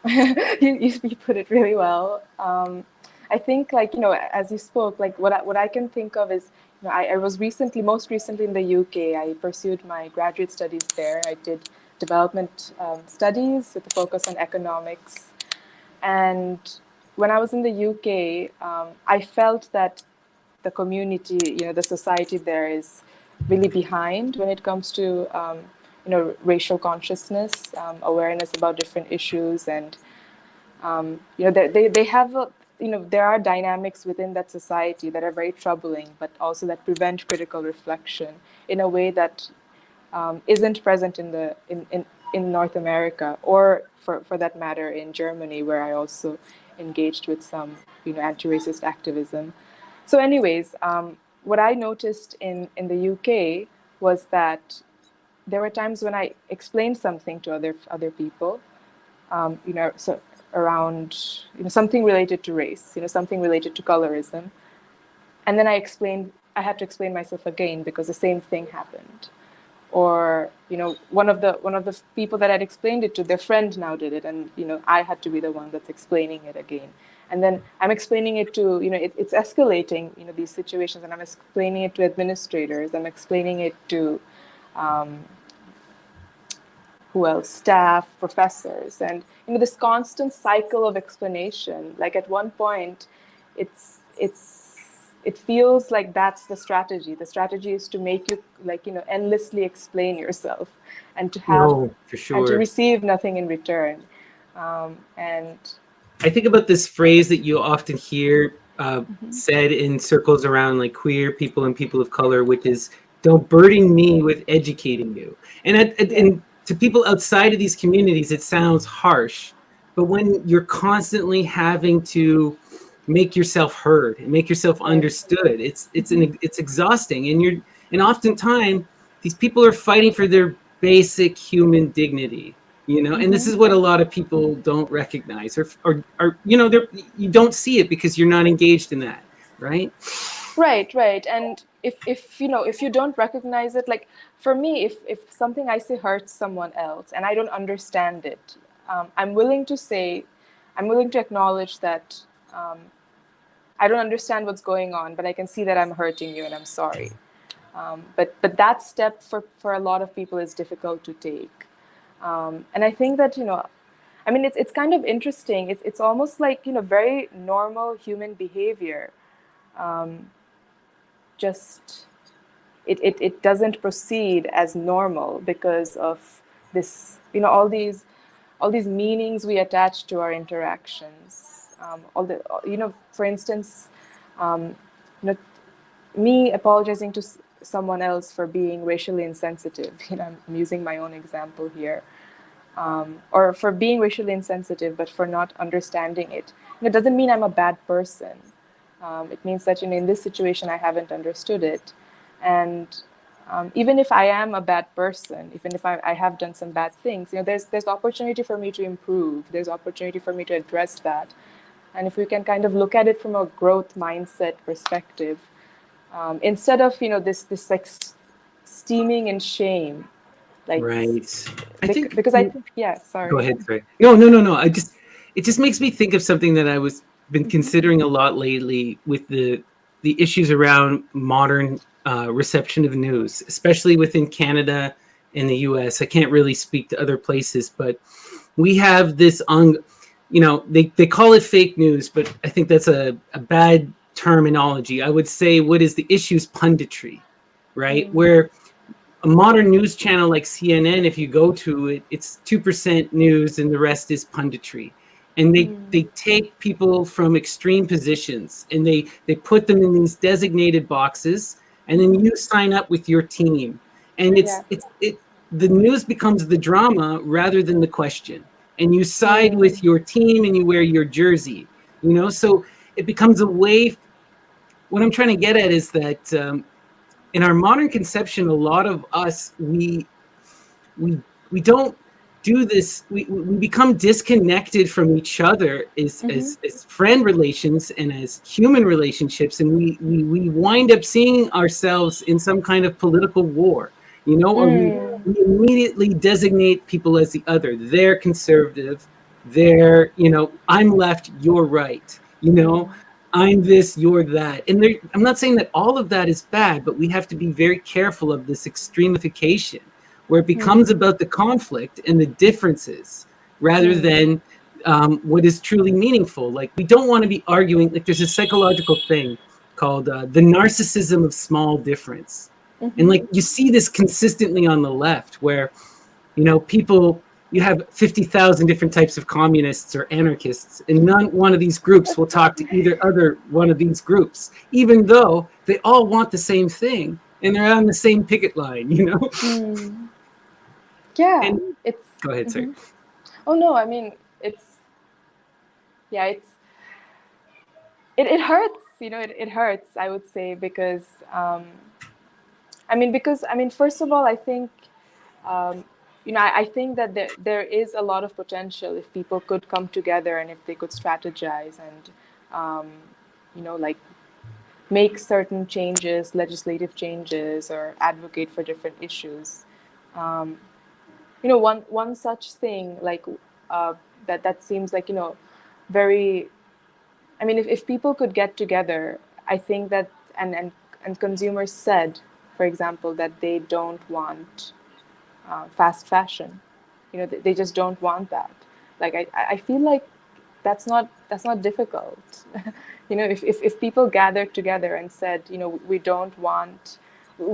you put it really well. I think, as you spoke, what I can think of is, I was most recently in the UK. I pursued my graduate studies there. I did development studies with a focus on economics. And when I was in the UK, I felt that the community, the society there is really behind when it comes to, racial consciousness, awareness about different issues. And they have there are dynamics within that society that are very troubling, but also that prevent critical reflection in a way that isn't present in North America, or for that matter in Germany, where I also engaged with some anti-racist activism. So anyways, what I noticed in the UK was that there were times when I explained something to other people, so around, something related to race, something related to colorism, and then I had to explain myself again because the same thing happened. Or one of the people that I'd explained it to, their friend now did it, and I had to be the one that's explaining it again. And then I'm explaining it to, it's escalating, these situations, and I'm explaining it to administrators, I'm explaining it to who else, staff, professors, and this constant cycle of explanation. Like at one point, it feels like that's the strategy. The strategy is to make you endlessly explain yourself, and to have No, for and to sure. receive nothing in return. And I think about this phrase that you often hear said in circles around like queer people and people of color, which is "Don't burden me with educating you." And to people outside of these communities, it sounds harsh, but when you're constantly having to make yourself heard and make yourself understood, it's exhausting, and oftentimes these people are fighting for their basic human dignity. And this is what a lot of people don't recognize, or you don't see it because you're not engaged in that, right? Right. And if you don't recognize it, like for me, if something I say hurts someone else and I don't understand it, I'm willing to acknowledge that I don't understand what's going on, but I can see that I'm hurting you and I'm sorry. But that step for a lot of people is difficult to take. And I think that, it's kind of interesting. It's almost like, very normal human behavior. Just it doesn't proceed as normal because of this, all these meanings we attach to our interactions. For instance, um, me apologizing to someone else for being racially insensitive. I'm using my own example here. Or for being racially insensitive, but for not understanding it. And it doesn't mean I'm a bad person. It means that in this situation I haven't understood it, and even if I am a bad person, even if I have done some bad things, there's opportunity for me to improve. There's opportunity for me to address that, and if we can kind of look at it from a growth mindset perspective, instead of this like steaming in shame, like Right. I think. because I think Go sorry. ahead, Greg. No. It just makes me think of something that I was been considering a lot lately with the issues around modern reception of news, especially within Canada and the U.S. I can't really speak to other places, but we have this they call it fake news, but I think that's a bad terminology. I would say what is the issue is punditry, right? Where a modern news channel like CNN, if you go to it, it's 2% news and the rest is punditry. And they take people from extreme positions and they put them in these designated boxes, and then you sign up with your team. And the news becomes the drama rather than the question. And you side with your team and you wear your jersey, so it becomes a way. What I'm trying to get at is that in our modern conception, a lot of us we don't do this. We become disconnected from each other as friend relations and as human relationships, and we wind up seeing ourselves in some kind of political war, or we immediately designate people as the other. They're conservative. They're I'm left. You're right. I'm this, you're that. And I'm not saying that all of that is bad, but we have to be very careful of this extremification where it becomes about the conflict and the differences rather than what is truly meaningful. Like, we don't want to be arguing. Like, there's a psychological thing called the narcissism of small difference. And like, you see this consistently on the left where, people, you have 50,000 different types of communists or anarchists, and none one of these groups will talk to either other one of these groups, even though they all want the same thing and they're on the same picket line, Yeah, And it's. go ahead, sorry. Oh no, I mean it's. Yeah, it hurts. It hurts. I would say because. First of all, I think I think that there is a lot of potential if people could come together and if they could strategize and, like make certain changes, legislative changes, or advocate for different issues. Um, one such thing like that seems like very. I mean, if people could get together, I think that and consumers said, for example, that they don't want fast fashion. They just don't want that. Like I feel like that's not difficult. If people gathered together and said, we're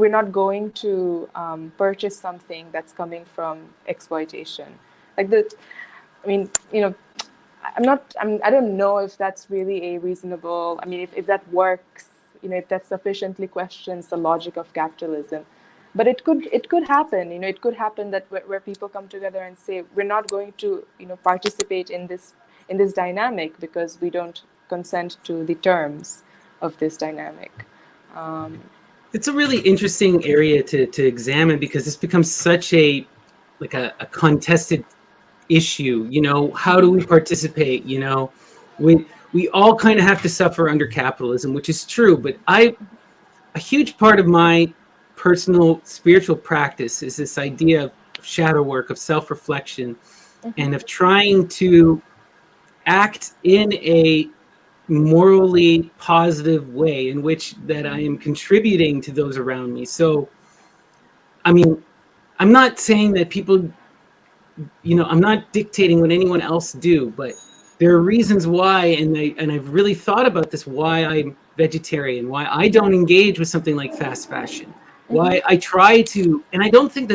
not going to purchase something that's coming from exploitation, like that. I mean, I don't know if that's really a reasonable. I mean, if that works, if that sufficiently questions the logic of capitalism, but it could happen. It could happen that where people come together and say we're not going to participate in this dynamic because we don't consent to the terms of this dynamic. It's a really interesting area to examine because this becomes such a contested issue. How do we participate? We all kind of have to suffer under capitalism, which is true. But a huge part of my personal spiritual practice is this idea of shadow work, of self-reflection, and of trying to act in a morally positive way in which that I am contributing to those around me. So, I mean, I'm not saying that people, I'm not dictating what anyone else do, but there are reasons why, and I've really thought about this, why I'm vegetarian, why I don't engage with something like fast fashion, why I try to, and I don't think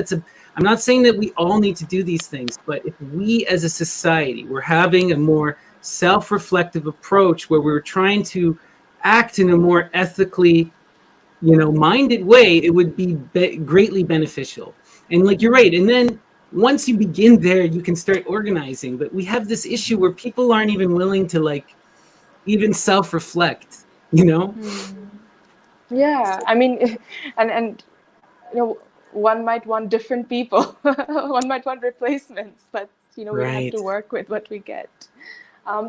I'm not saying that we all need to do these things, but if we as a society were having a more self-reflective approach where we were trying to act in a more ethically, minded way, it would be greatly beneficial. And like, you're right. And then once you begin there, you can start organizing. But we have this issue where people aren't even willing to even self-reflect, Yeah, I mean, and one might want different people. One might want replacements, but we have Right. to work with what we get.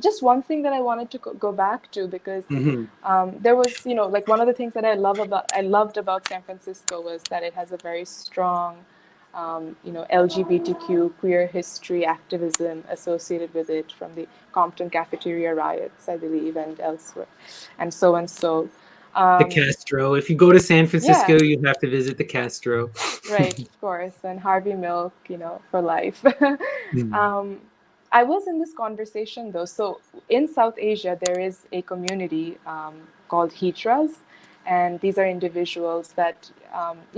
Just one thing that I wanted to go back to because there was, like one of the things that I loved about San Francisco was that it has a very strong, LGBTQ queer history activism associated with it from the Compton cafeteria riots, I believe, and elsewhere, and so and so. The Castro. If you go to San Francisco, Yeah, you have to visit the Castro. right, of course, and Harvey Milk, for life. Mm. um, I was in this conversation though. So in South Asia, there is a community called Hijras, and these are individuals that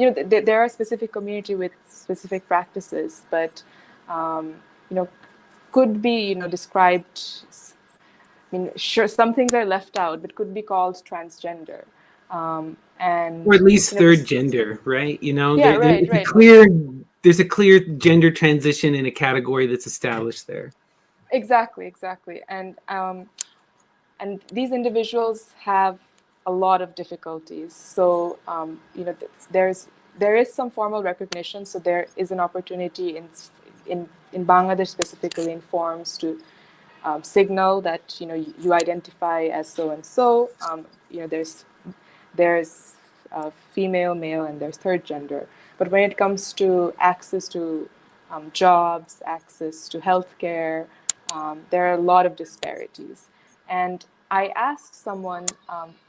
there are a specific community with specific practices, but you know, could be described. I mean, sure, some things are left out, but could be called transgender. And Or at least third this, gender, right? yeah, right, It's a right. clear gender transition in a category that's established there. Exactly. And these individuals have a lot of difficulties. So there is some formal recognition. So there is an opportunity in Bangladesh specifically in forms to signal that you identify as so and so. There's female, male, and there's third gender. But when it comes to access to jobs, access to healthcare, there are a lot of disparities. And I asked someone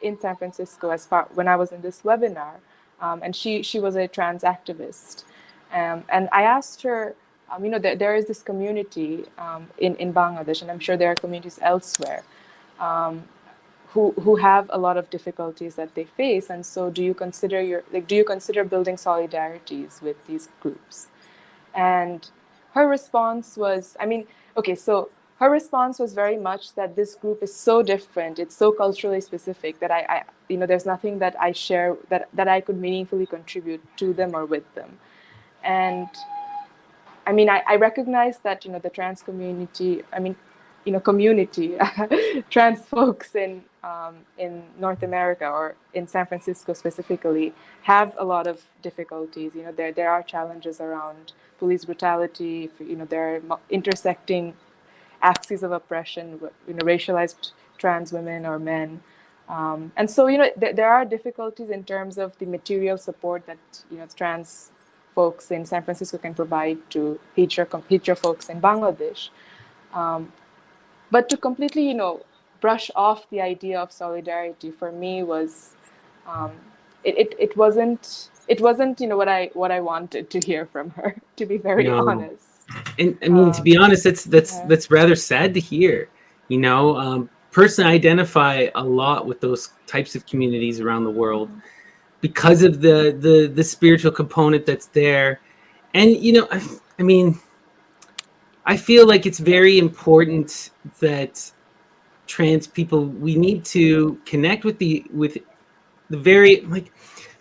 in San Francisco when I was in this webinar, and she was a trans activist, and I asked her, there is this community in Bangladesh, and I'm sure there are communities elsewhere. Who have a lot of difficulties that they face, and so do you consider building solidarities with these groups? And her response was, so her response was very much that this group is so different, it's so culturally specific that I there's nothing that I share that I could meaningfully contribute to them or with them. And I recognize that the trans community, community, trans folks in in North America, or in San Francisco specifically, have a lot of difficulties. There are challenges around police brutality. There are intersecting axes of oppression, racialized trans women or men. And so, there are difficulties in terms of the material support that, trans folks in San Francisco can provide to hijra folks in Bangladesh. But to completely, brush off the idea of solidarity for me was, it wasn't what I wanted to hear from her, to be very No. honest. And I mean, to be honest, that's rather sad to hear. Personally, I identify a lot with those types of communities around the world because of the spiritual component that's there. And I mean, I feel like it's very important that trans people, we need to connect with the very, like,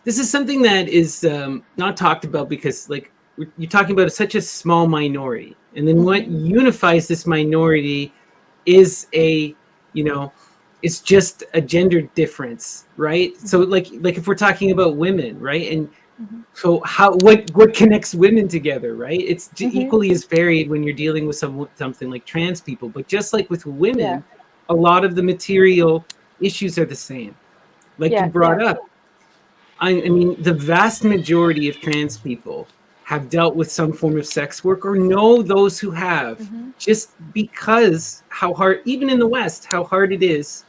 this is something that is not talked about, because like you're talking about such a small minority, and then what unifies this minority is it's just a gender difference, right? So like if we're talking about women, right? And so what connects women together, right? It's equally as varied when you're dealing with something like trans people, but just like with women, a lot of the material issues are the same. Like you brought up, I mean, the vast majority of trans people have dealt with some form of sex work or know those who have, just because how hard, even in the West, how hard it is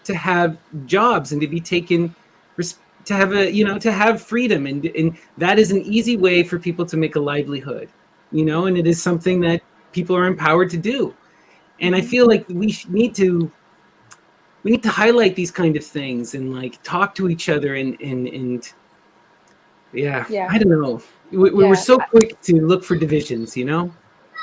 to have jobs and to be taken, to have to have freedom. And that is an easy way for people to make a livelihood, and it is something that people are empowered to do. And I feel like we need to highlight these kind of things and like talk to each other and I don't know. We're so quick to look for divisions,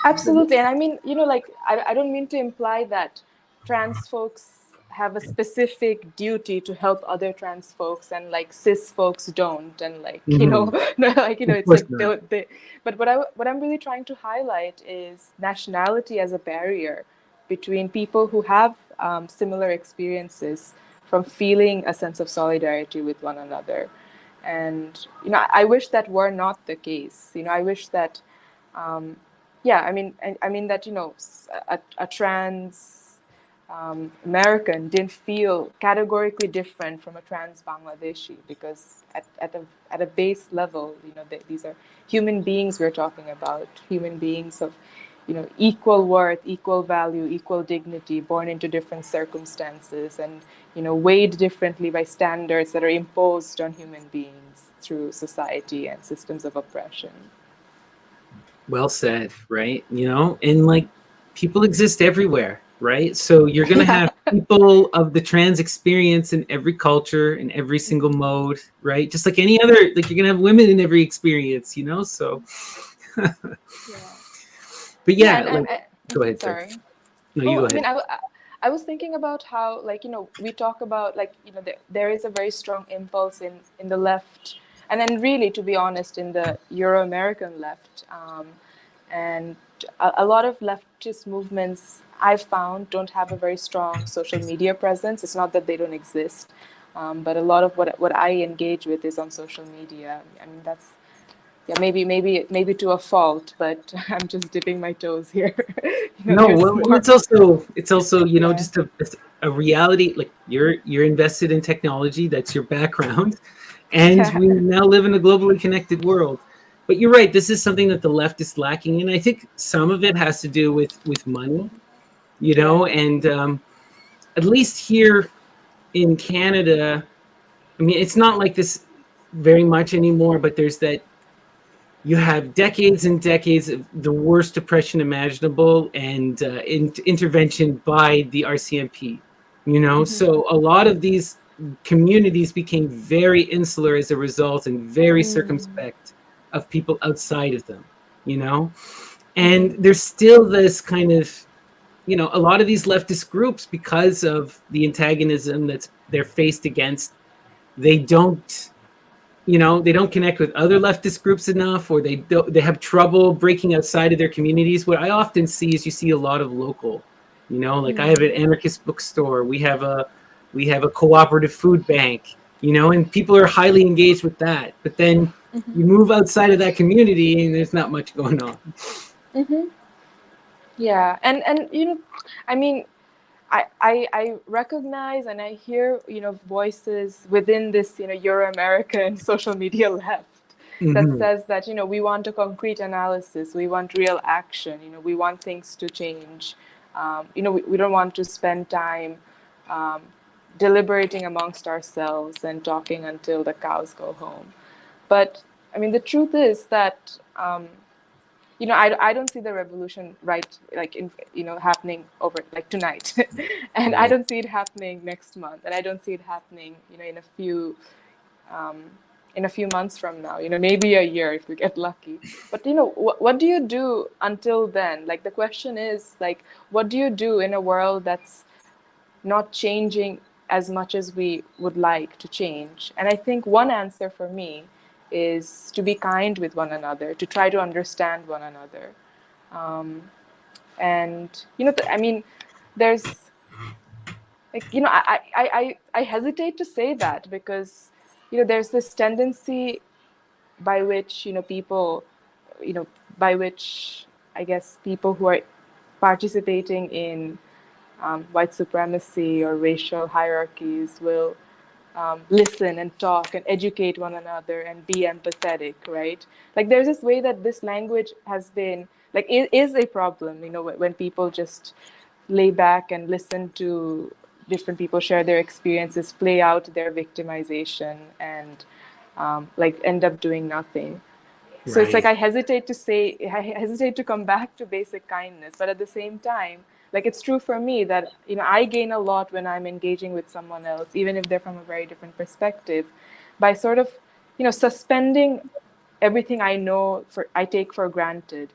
Absolutely. And I mean, like, I don't mean to imply that trans folks have a specific duty to help other trans folks and like cis folks don't, and like no, like it's like they, but what I'm really trying to highlight is nationality as a barrier between people who have similar experiences from feeling a sense of solidarity with one another. And I wish that were not the case. I wish that I mean that a trans American didn't feel categorically different from a trans Bangladeshi, because at a base level, these are human beings we're talking about, human beings of equal worth, equal value, equal dignity, born into different circumstances, and weighed differently by standards that are imposed on human beings through society and systems of oppression. Well said, right? And like people exist everywhere, right? So you're going to have people of the trans experience in every culture, in every single mode, right? Just like any other, like you're going to have women in every experience, so. But go ahead. Sorry. No, you go ahead. I mean, I was thinking about how, like, we talk about, like, there is a very strong impulse in the left, and then really, to be honest, in the Euro-American left, and a lot of leftist movements I've found don't have a very strong social media presence. It's not that they don't exist, but a lot of what I engage with is on social media. I mean, that's maybe to a fault, but I'm just dipping my toes here. It's also just a reality. Like you're invested in technology. That's your background. And we now live in a globally connected world. But you're right. This is something that the left is lacking. And I think some of it has to do with money, and at least here in Canada, I mean, it's not like this very much anymore, but there's that you have decades and decades of the worst oppression imaginable and intervention by the RCMP, So a lot of these communities became very insular as a result and very circumspect of people outside of them, and there's still this kind of, a lot of these leftist groups, because of the antagonism they're faced against, they don't connect with other leftist groups enough, or they have trouble breaking outside of their communities. What I often see is you see a lot of local, like I have an anarchist bookstore. We have a We have a cooperative food bank, you know, and people are highly engaged with that. But then you move outside of that community and there's not much going on. Yeah, and you know, I mean, I recognize and I hear, you know, voices within this, you know, Euro-American social media left that says that, you know, we want a concrete analysis, we want real action, you know, we want things to change. You know, we don't want to spend time um, deliberating amongst ourselves and talking until the cows go home. But I mean, the truth is that you know, I don't see the revolution right, like in, you know, happening over like tonight, and I don't see it happening next month, and I don't see it happening, you know, in a few months from now, you know, maybe a year if we get lucky. But you know, what do you do until then? Like the question is like, what do you do in a world that's not changing as much as we would like to change? And I think one answer for me is to be kind with one another, to try to understand one another. And you know, I mean, there's like, you know, I hesitate to say that because, you know, there's this tendency by which, you know, people, you know, by which I guess people who are participating in white supremacy or racial hierarchies will listen and talk and educate one another and be empathetic, right? Like there's this way that this language has been, like, it is a problem, you know, when people just lay back and listen to different people share their experiences, play out their victimization, and like end up doing nothing. So it's like I hesitate to come back to basic kindness, but at the same time, like it's true for me that, you know, I gain a lot when I'm engaging with someone else, even if they're from a very different perspective, by sort of, you know, suspending everything I take for granted,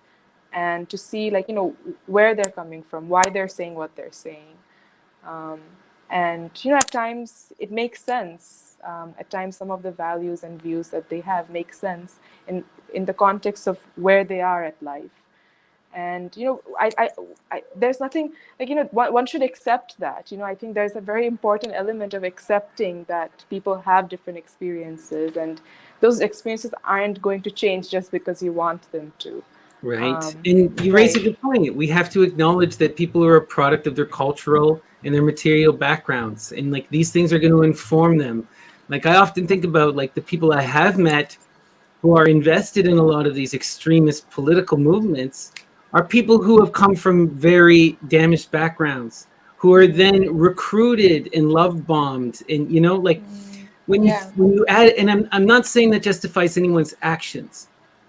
and to see, like, you know, where they're coming from, why they're saying what they're saying. And you know, at times it makes sense. At times, some of the values and views that they have make sense in the context of where they are at life. And you know, there's nothing, like, you know, one should accept that. You know, I think there's a very important element of accepting that people have different experiences, and those experiences aren't going to change just because you want them to. Right. And you raise a good point. We have to acknowledge that people are a product of their cultural and their material backgrounds. And like these things are going to inform them. Like I often think about like the people I have met who are invested in a lot of these extremist political movements are people who have come from very damaged backgrounds, who are then recruited and love bombed. And you know, like when you add, and I'm not saying that justifies anyone's actions,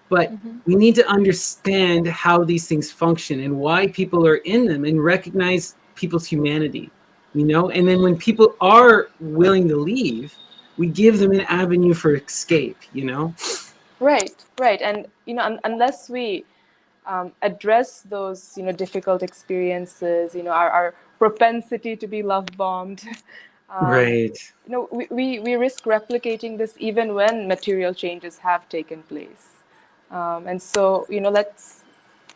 but we need to understand how these things function and why people are in them and recognize people's humanity, you know? And then when people are willing to leave, we give them an avenue for escape, you know? Right. And, you know, unless we address those, you know, difficult experiences, you know, our propensity to be love bombed, Right. you know, we risk replicating this even when material changes have taken place. And so, you know, let's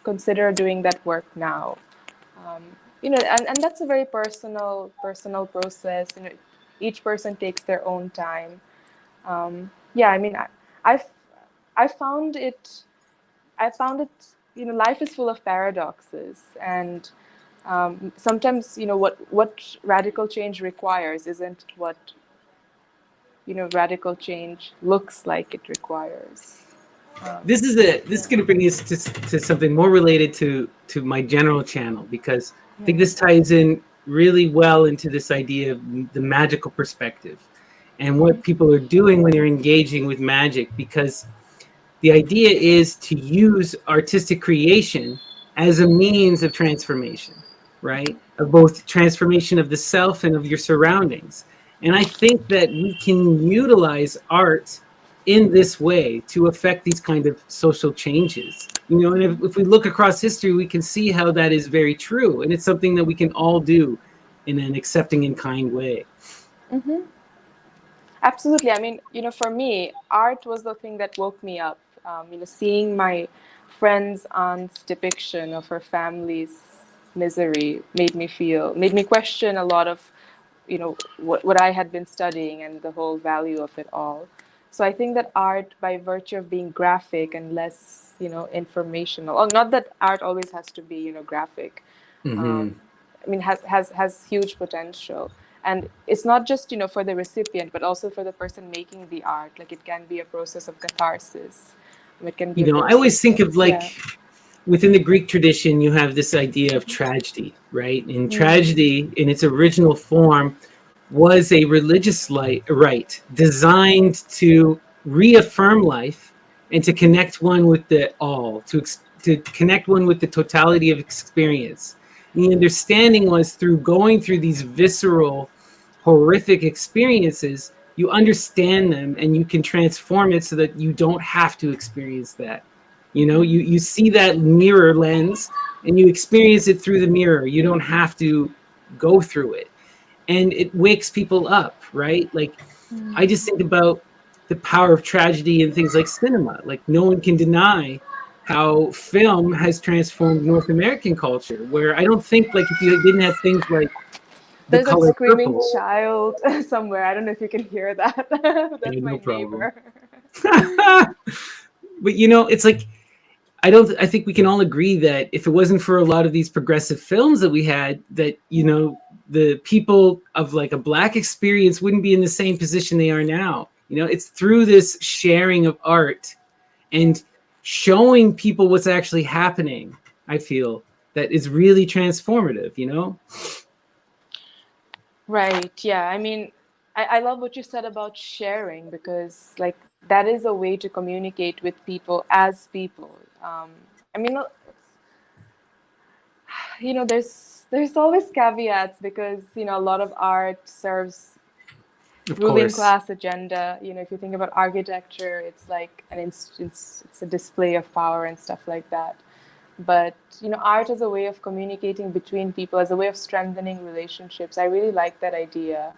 consider doing that work now. You know, and that's a very personal process. You know, each person takes their own time. Yeah, I mean, I've I found it, you know, life is full of paradoxes, and sometimes, you know, what radical change requires isn't what, you know, radical change looks like it requires. This is going to bring us to something more related to my general channel, because I think this ties in really well into this idea of the magical perspective and what people are doing when they're engaging with magic, because the idea is to use artistic creation as a means of transformation, right? Of both transformation of the self and of your surroundings. And I think that we can utilize art in this way to affect these kind of social changes. You know, and if we look across history, we can see how that is very true. And it's something that we can all do in an accepting and kind way. Absolutely. I mean, you know, for me, art was the thing that woke me up. You know, seeing my friend's aunt's depiction of her family's misery made me question a lot of what I had been studying and the whole value of it all. So I think that art, by virtue of being graphic and less, informational, or not that art always has to be, graphic, Mm-hmm. um, I mean, has huge potential. And it's not just, for the recipient, but also for the person making the art. Like, it can be a process of catharsis. It can be a I always process think of, of like within the Greek tradition, you have this idea of tragedy, right? And tragedy in its original form was a religious rite designed to reaffirm life and to connect one with the all, to connect one with the totality of experience. And the understanding was through going through these visceral, horrific experiences, you understand them and you can transform it so that you don't have to experience that. You see that mirror lens and you experience it through the mirror. You don't have to go through it, and it wakes people up, right? Like, I just think about the power of tragedy in things like cinema. Like, no one can deny how film has transformed North American culture, where I don't think, like, if you didn't have things like The There's a Color screaming Purple. child somewhere. I don't know if you can hear that. That's my No problem. neighbor. But it's like, I think we can all agree that if it wasn't for a lot of these progressive films that we had, that the people of like a Black experience wouldn't be in the same position they are now. It's through this sharing of art and showing people what's actually happening, I feel, that is really transformative. Right. Yeah. I mean, I love what you said about sharing, because like that is a way to communicate with people as people. I mean, there's always caveats, because a lot of art serves Of ruling course. class agenda. If you think about architecture, it's like it's a display of power and stuff like that. But art as a way of communicating between people, as a way of strengthening relationships. I really like that idea.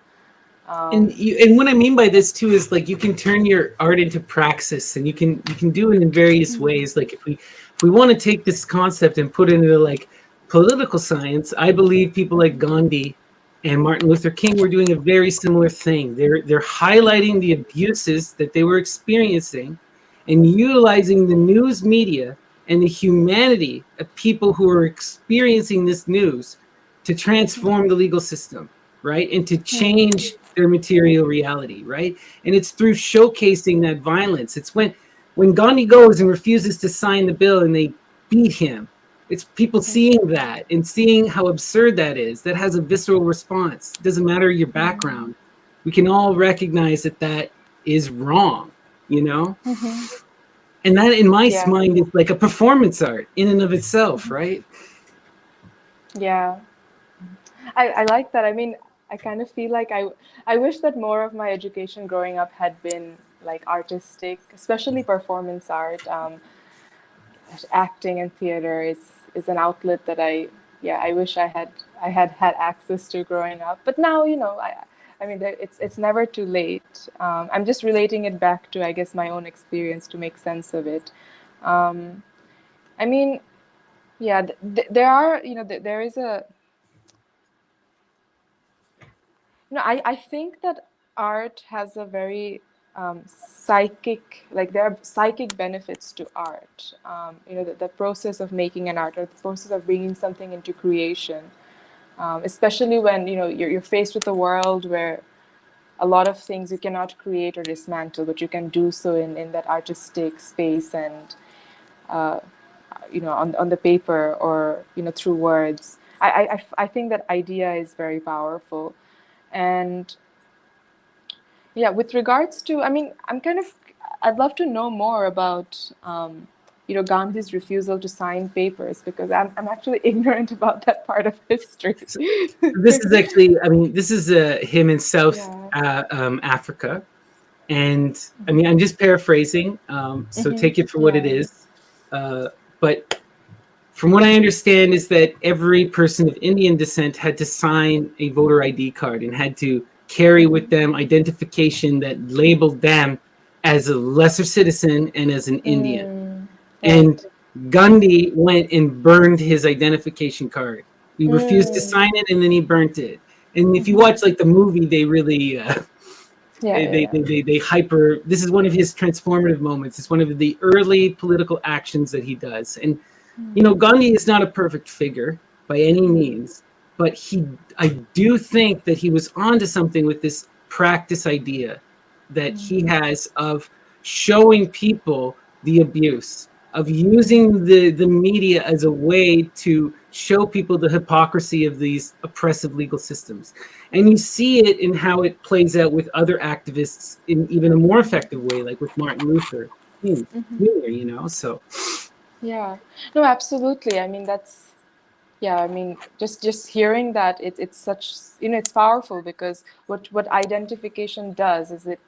And what I mean by this too is, like, you can turn your art into praxis, and you can do it in various ways. Like, if we want to take this concept and put it into like political science, I believe people like Gandhi and Martin Luther King were doing a very similar thing. They're highlighting the abuses that they were experiencing and utilizing the news media and the humanity of people who are experiencing this news to transform the legal system, right? And to change their material reality, right? And it's through showcasing that violence. It's when Gandhi goes and refuses to sign the bill and they beat him. It's people seeing that and seeing how absurd that is. That has a visceral response. It doesn't matter your background. We can all recognize that is wrong, And that, in my mind, is like a performance art in and of itself, right? Yeah. I like that. I mean, I kind of feel like I wish that more of my education growing up had been like artistic, especially performance art. Acting and theater is an outlet that I wish I had access to growing up. But now, I mean, it's never too late. I'm just relating it back to, I guess, my own experience to make sense of it. I mean, yeah, there are, there is a, I think that art has a very psychic, like there are psychic benefits to art. The process of making an art, or the process of bringing something into creation, especially when you're faced with a world where a lot of things you cannot create or dismantle, but you can do so in that artistic space, and on the paper, or through words. I think that idea is very powerful. And yeah, with regards to, I mean, I'd love to know more about, Gandhi's refusal to sign papers, because I'm actually ignorant about that part of history. This is actually, I mean, this is him in South Africa. And I mean, I'm just paraphrasing, so take it for what it is. But from what I understand is that every person of Indian descent had to sign a voter ID card and had to carry with them identification that labeled them as a lesser citizen and as an Indian. And Gandhi went and burned his identification card. He refused to sign it, and then he burnt it. And if you watch like the movie, they really Yeah. they hyper. This is one of his transformative moments. It's one of the early political actions that he does. And you know, Gandhi is not a perfect figure by any means, but I do think that he was onto something with this practice idea that he has of showing people the abuse, of using the media as a way to show people the hypocrisy of these oppressive legal systems. And you see it in how it plays out with other activists in even a more effective way, like with Martin Luther King, Jr., you know, so. Yeah, no, absolutely. I mean, that's, yeah, I mean, just hearing that, it's such, you know, it's powerful, because what identification does is it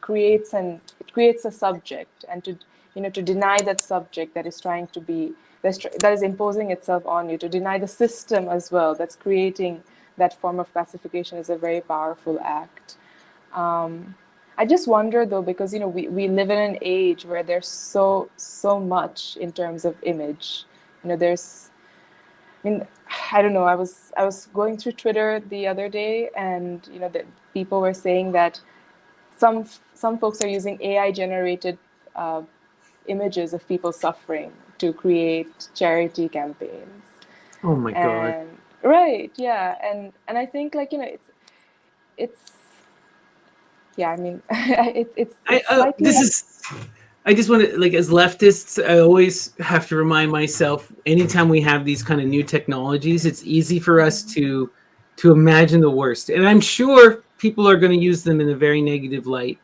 creates a subject, and to, you know, to deny that subject that is trying to be, that is imposing itself on you, to deny the system as well that's creating that form of classification, is a very powerful act. I just wonder though, because, you know, we live in an age where there's so much in terms of image. You know, I mean, I don't know. I was going through Twitter the other day, and you know, the people were saying that some folks are using AI generated images of people suffering to create charity campaigns. Oh my God. And right, yeah, and I think, like, you know, it's yeah, I mean, it's slightly. This is. I just want to, like, as leftists, I always have to remind myself, anytime we have these kind of new technologies, it's easy for us to imagine the worst. And I'm sure people are going to use them in a very negative light.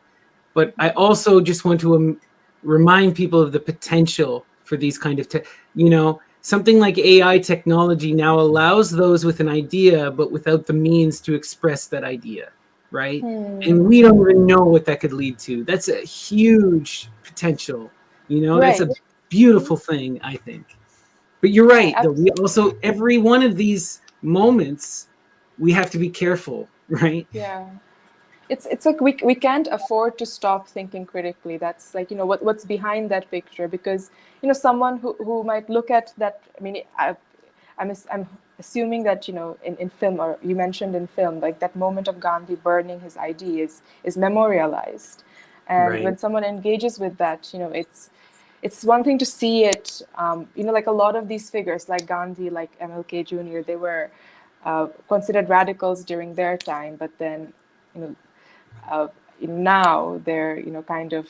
But I also just want to remind people of the potential for these kind of, you know, something like AI technology now allows those with an idea, but without the means to express that idea, right? And we don't even know what that could lead to. That's a huge potential, you know, that's a Right. beautiful thing, I think. But you're Yeah, right, though. We also, every one of these moments, we have to be careful, right? yeah. It's like we can't afford to stop thinking critically. That's, like, you know, what's behind that picture, because, you know, someone who might look at that, I mean, I'm assuming that, you know, in film, or you mentioned in film, like that moment of Gandhi burning his ID is memorialized. And Right. when someone engages with that, you know, it's one thing to see it, you know, like a lot of these figures like Gandhi, like MLK Jr., they were considered radicals during their time, but then, you know, now they're, you know, kind of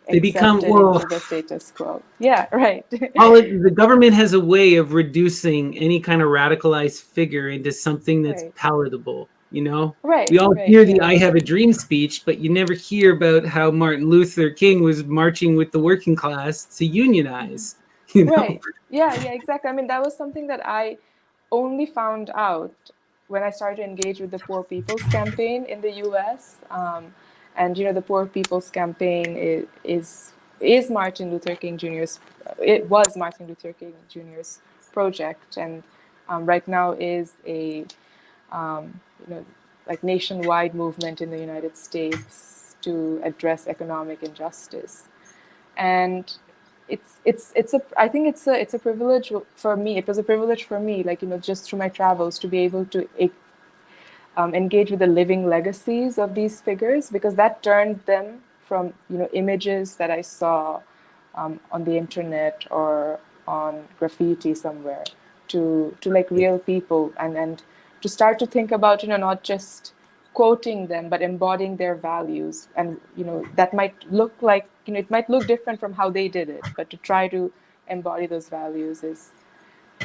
They become, accepted well, into the status quo. Yeah, right. the government has a way of reducing any kind of radicalized figure into something that's Right. palatable, you know? Right, We all right, hear the yeah. I have a dream speech, but you never hear about how Martin Luther King was marching with the working class to unionize, you know? Right. Yeah, exactly. I mean, that was something that I only found out when I started to engage with the Poor People's Campaign in the US. And, you know, the Poor People's Campaign is Martin Luther King Jr.'s, it was Martin Luther King Jr.'s project, and right now is a, you know, like nationwide movement in the United States to address economic injustice. And it's a, I think it's a privilege for me. It was a privilege for me, like, you know, just through my travels, to be able to engage with the living legacies of these figures, because that turned them from, you know, images that I saw on the internet or on graffiti somewhere to like real people, and to start to think about, you know, not just quoting them, but embodying their values. And, you know, that might look like, you know, it might look different from how they did it, but to try to embody those values is,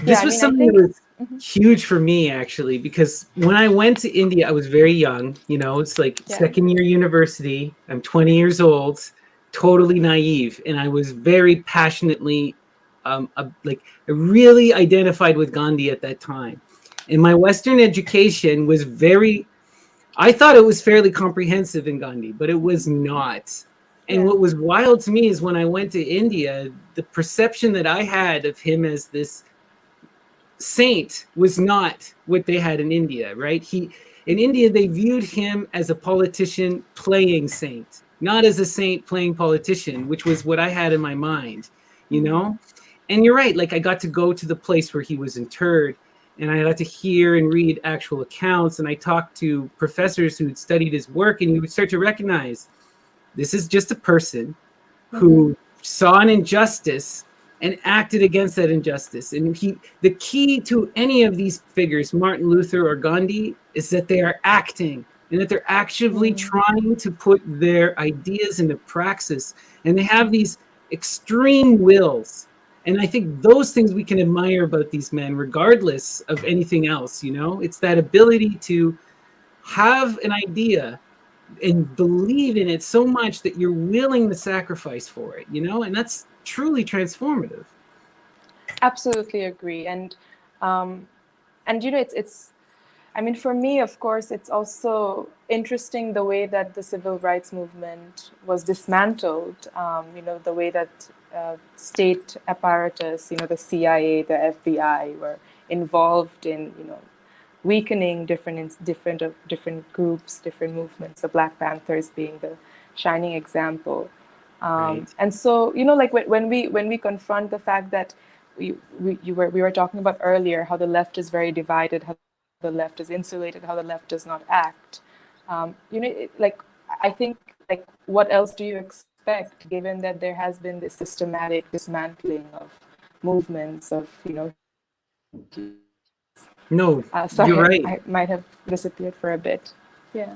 yeah, This I was mean, I something that think. was huge for me, actually, because when I went to India, I was very young, you know, it's like Yeah. second year university. I'm 20 years old, totally naive. And I was very passionately, like, I really identified with Gandhi at that time. And my Western education was I thought it was fairly comprehensive in Gandhi, but it was not. And Yeah. what was wild to me is when I went to India, the perception that I had of him as this saint was not what they had in India, right? In India, they viewed him as a politician playing saint, not as a saint playing politician, which was what I had in my mind, you know? And you're right, like, I got to go to the place where he was interred, and I got to hear and read actual accounts, and I talked to professors who'd studied his work, and you would start to recognize this is just a person who saw an injustice and acted against that injustice. And the key to any of these figures, Martin Luther or Gandhi, is that they are acting and that they're actively trying to put their ideas into praxis. And they have these extreme wills. And I think those things we can admire about these men, regardless of anything else, you know? It's that ability to have an idea and believe in it so much that you're willing to sacrifice for it, you know? And that's truly transformative. Absolutely agree. And you know, it's I mean, for me, of course, it's also interesting the way that the civil rights movement was dismantled. You know, the way that state apparatus, you know, the CIA, the FBI, were involved in, you know, weakening different groups, different movements. The Black Panthers being the shining example. Right. And so, you know, like when we confront the fact that we were talking about earlier, how the left is very divided, how the left is insulated, how the left does not act. You know, like I think, like, what else do you expect, given that there has been this systematic dismantling of movements, of, you know. No, Sorry, you're right. I might have disappeared for a bit. Yeah.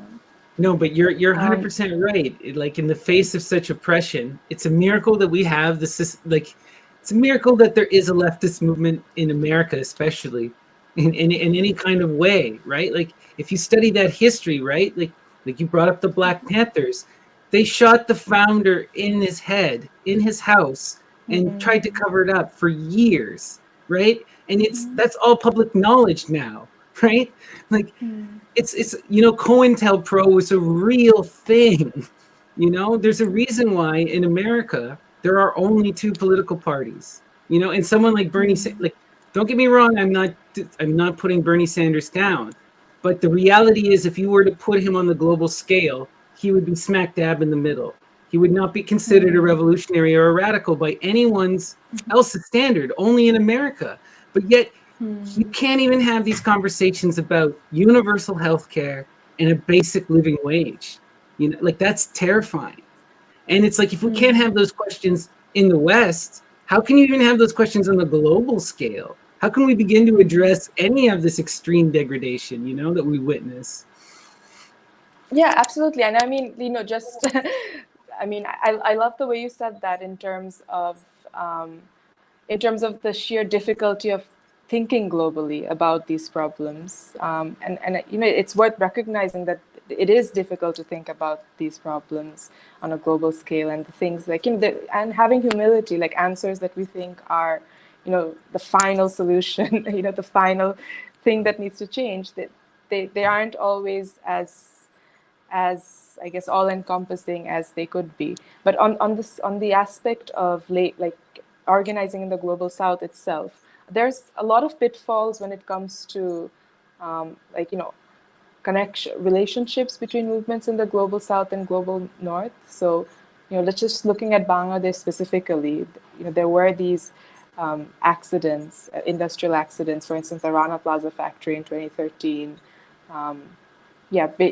No, but you're 100% right. Like, in the face of such oppression, it's a miracle that we have this, like, it's a miracle that there is a leftist movement in America, especially in any kind of way, right? Like, if you study that history, right? Like you brought up the Black Panthers, they shot the founder in his head, in his house, and tried to cover it up for years, right? And that's all public knowledge now, right? Like, it's you know, COINTELPRO was a real thing. You know, there's a reason why in America there are only two political parties. You know, and someone like Bernie, like, don't get me wrong, I'm not putting Bernie Sanders down, but the reality is, if you were to put him on the global scale, he would be smack dab in the middle. He would not be considered a revolutionary or a radical by anyone's else's standard, only in America. But yet, you can't even have these conversations about universal health care and a basic living wage. You know, like, that's terrifying. And it's like, if we can't have those questions in the West, how can you even have those questions on the global scale? How can we begin to address any of this extreme degradation, you know, that we witness? Yeah, absolutely. And I mean, you know, just, I mean, I love the way you said that in terms of the sheer difficulty of thinking globally about these problems. And you know, it's worth recognizing that it is difficult to think about these problems on a global scale, and the things like, you know, and having humility, like answers that we think are, you know, the final solution, you know, the final thing that needs to change, that they aren't always as I guess all-encompassing as they could be. But on the aspect of like organizing in the global South itself, there's a lot of pitfalls when it comes to like, you know, relationships between movements in the global South and global North. So, you know, let's just looking at Bangladesh specifically, you know, there were these accidents, industrial accidents, for instance, the Rana Plaza factory in 2013,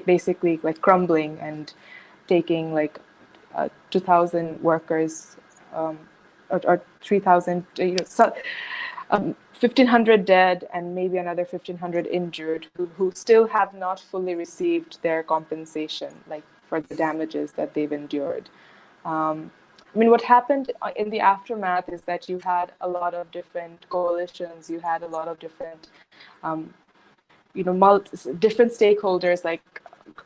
basically like crumbling and taking like 2,000 workers or 3,000, you know, 1,500 dead and maybe another 1,500 injured who still have not fully received their compensation, like, for the damages that they've endured. I mean, what happened in the aftermath is that you had a lot of different coalitions, you had a lot of different, you know, different stakeholders, like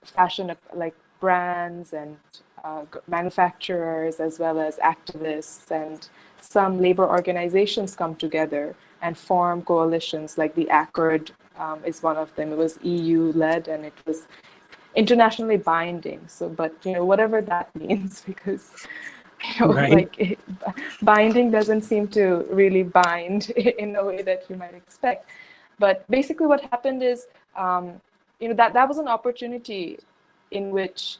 fashion, like brands and manufacturers, as well as activists, and some labor organizations come together and form coalitions, like the Accord is one of them. It was EU-led and it was internationally binding. So, but, you know, whatever that means, because, you know, Right. like binding doesn't seem to really bind in a way that you might expect. But basically what happened is, you know, that was an opportunity in which,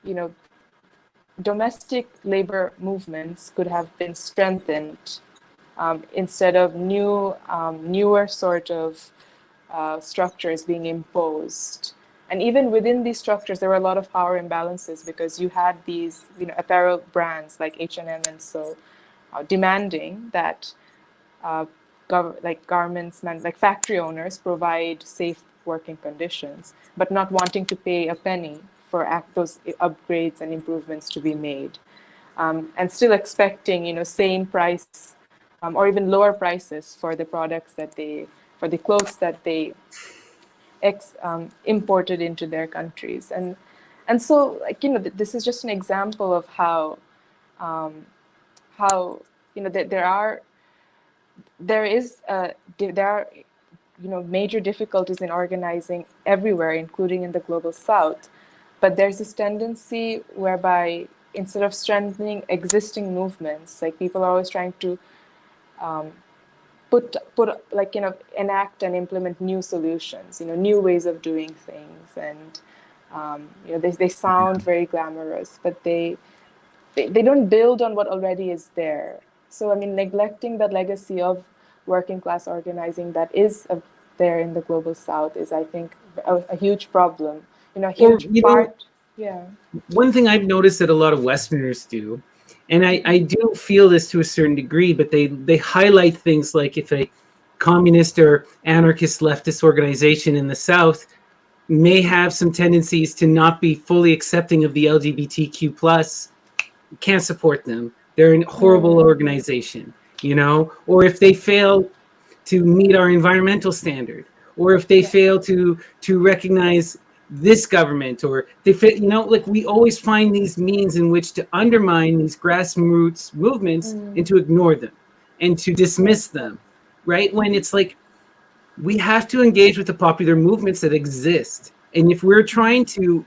you know, domestic labor movements could have been strengthened instead of newer sort of structures being imposed. And even within these structures, there were a lot of power imbalances because you had these, apparel brands like H&M and so demanding that garments, like factory owners, provide safe working conditions, but not wanting to pay a penny for those upgrades and improvements to be made, and still expecting, same price or even lower prices for the products for the clothes that they imported into their countries. And so, this is just an example of how there are major difficulties in organizing everywhere, including in the global south. But there's this tendency whereby instead of strengthening existing movements, like people are always trying to enact and implement new solutions, new ways of doing things. And they sound very glamorous, but they don't build on what already is there. So, I mean, neglecting that legacy of working class organizing that is there in the global south is, I think, a huge problem. A huge part. Yeah. One thing I've noticed that a lot of Westerners do, and I do feel this to a certain degree, but they highlight things like if a communist or anarchist leftist organization in the South may have some tendencies to not be fully accepting of the LGBTQ plus, can't support them. They're a horrible organization, or if they fail to meet our environmental standard, or if they fail to recognize this government, or they fail, like we always find these means in which to undermine these grassroots movements and to ignore them and to dismiss them, right? When it's like we have to engage with the popular movements that exist. And if we're trying to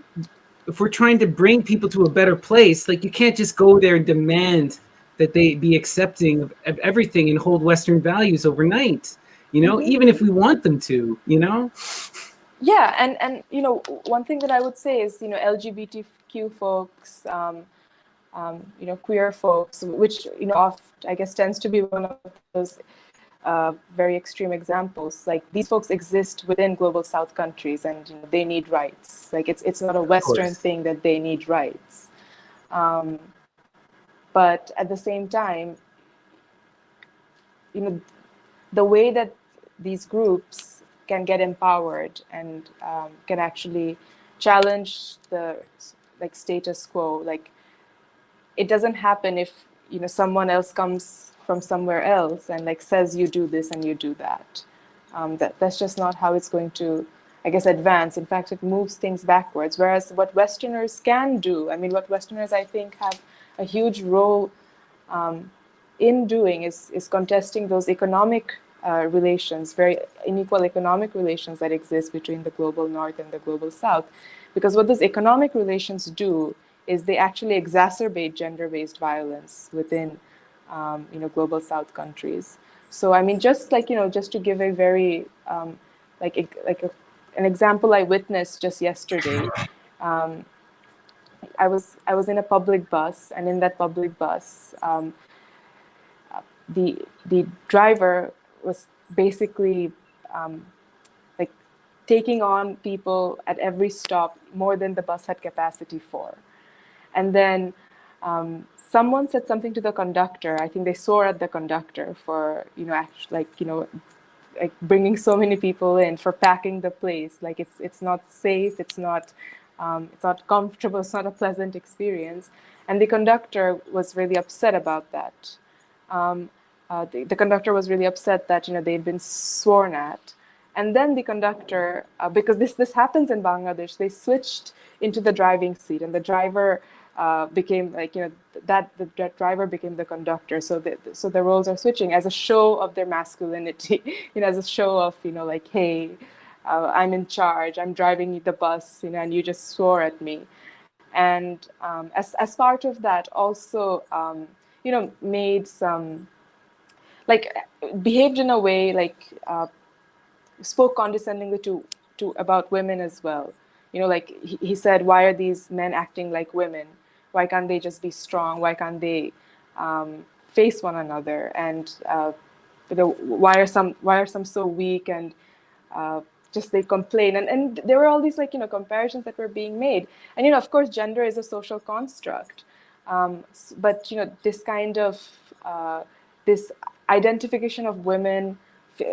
bring people to a better place, like you can't just go there and demand that they be accepting of everything and hold Western values overnight, even if we want them to, Yeah, and one thing that I would say is, LGBTQ folks, queer folks, which, oft, I guess, tends to be one of those very extreme examples. Like these folks exist within global South countries, and they need rights. Like it's not a Western thing that they need rights. But at the same time, the way that these groups can get empowered and can actually challenge the status quo, like it doesn't happen if someone else comes from somewhere else and says you do this and you do that. That's just not how it's going to, I guess, advance. In fact, it moves things backwards. Whereas what Westerners can do, what Westerners, I think, have a huge role in doing is contesting those economic relations, very unequal economic relations that exist between the global North and the global South. Because what those economic relations do is they actually exacerbate gender-based violence within global South countries. So just just to give a very an example I witnessed just yesterday. I was in a public bus, and in that public bus, the driver was basically taking on people at every stop more than the bus had capacity for. And then someone said something to the conductor. I think they swore at the conductor for bringing so many people in, for packing the place. Like it's not safe. It's not comfortable. It's not a pleasant experience. And the conductor was really upset about that. The conductor was really upset that they'd been sworn at. And then the conductor, because this happens in Bangladesh, they switched into the driving seat, and the driver became the driver became the conductor. So the roles are switching as a show of their masculinity, as a show of hey, I'm in charge, I'm driving the bus, and you just swore at me. And as part of that, also made some behaved in a way spoke condescendingly to about women as well. He said, why are these men acting like women? Why can't they just be strong? Why can't they face one another, and why are some so weak, and just they complain, and there were all these comparisons that were being made, and of course gender is a social construct, but this kind of this identification of women,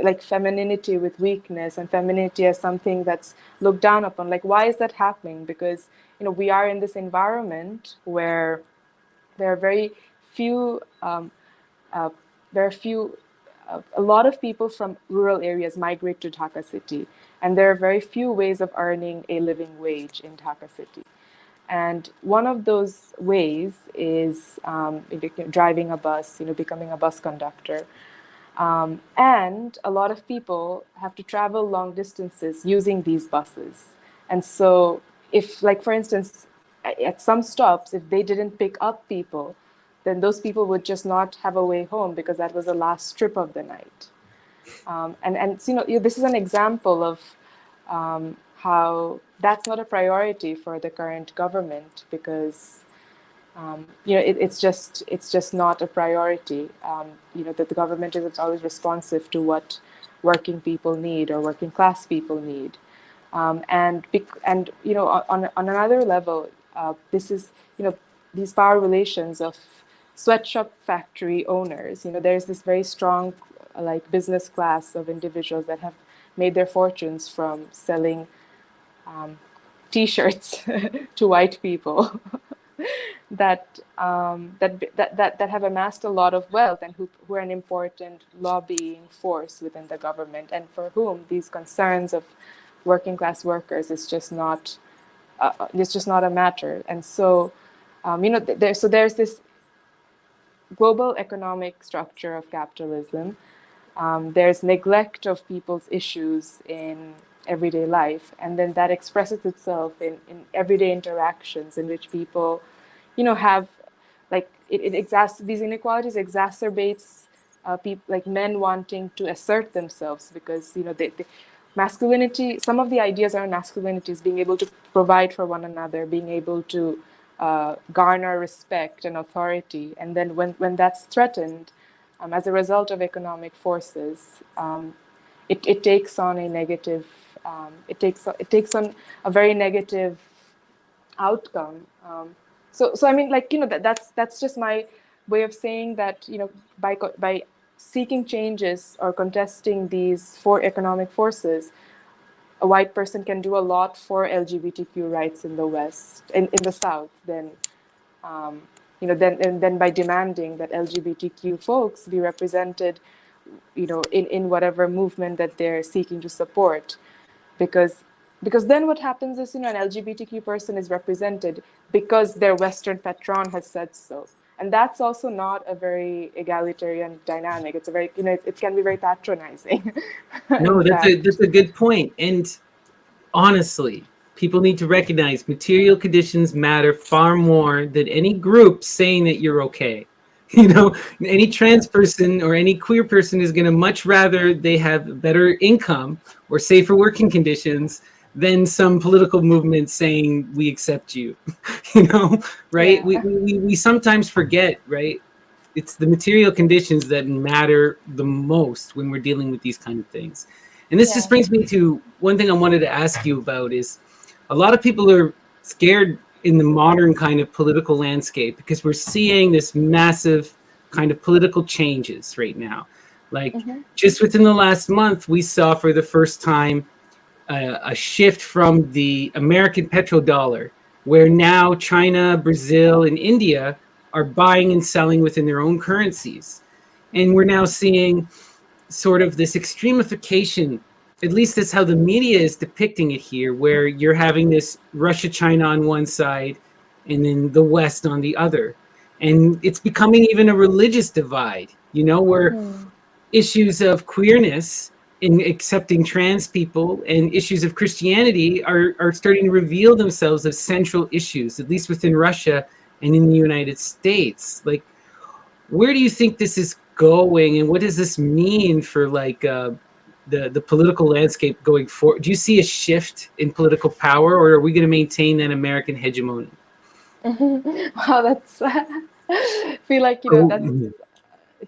like femininity with weakness, and femininity as something that's looked down upon. Like, why is that happening? Because we are in this environment where there are very few a lot of people from rural areas migrate to Dhaka city, and there are very few ways of earning a living wage in Dhaka city. And one of those ways is driving a bus, becoming a bus conductor. And a lot of people have to travel long distances using these buses. And so if, like, for instance, at some stops, if they didn't pick up people, then those people would just not have a way home because that was the last trip of the night. And this is an example of how that's not a priority for the current government, because it's just not a priority. That the government isn't always responsive to what working people need or working class people need. And on another level, this is these power relations of sweatshop factory owners. There's this very strong business class of individuals that have made their fortunes from selling T-shirts to white people that have amassed a lot of wealth, and who are an important lobbying force within the government, and for whom these concerns of working class workers is just not a matter. And so there's this global economic structure of capitalism. There's neglect of people's issues in everyday life, and then that expresses itself in everyday interactions in which people have these inequalities exacerbates people, like men wanting to assert themselves, because masculinity, some of the ideas around masculinity is being able to provide for one another, being able to garner respect and authority, and then when that's threatened as a result of economic forces, it takes on a negative it takes on a very negative outcome. So I mean, that's just my way of saying that by seeking changes or contesting these four economic forces, a white person can do a lot for LGBTQ rights in the West, in the South, then by demanding that LGBTQ folks be represented, in whatever movement that they're seeking to support, because then what happens is, an LGBTQ person is represented because their Western patron has said so. And that's also not a very egalitarian dynamic. It's a very, it can be very patronizing. No, that's a good point. And honestly, people need to recognize material conditions matter far more than any group saying that you're okay. Any trans person or any queer person is going to much rather they have better income or safer working conditions than some political movement saying we accept you. Right? Yeah. We sometimes forget, right? It's the material conditions that matter the most when we're dealing with these kind of things. And this just brings me to one thing I wanted to ask you about is a lot of people are scared in the modern kind of political landscape because we're seeing this massive kind of political changes right now. Like just within the last month, we saw for the first time a shift from the American petrodollar, where now China, Brazil, and India are buying and selling within their own currencies. And we're now seeing sort of this extremification, at least that's how the media is depicting it here, where you're having this Russia, China on one side, and then the West on the other. And it's becoming even a religious divide, where issues of queerness in accepting trans people and issues of Christianity are starting to reveal themselves as central issues, at least within Russia and in the United States. Like, where do you think this is going, and what does this mean for the political landscape going forward? Do you see a shift in political power, or are we going to maintain that American hegemony? Wow, that's I feel like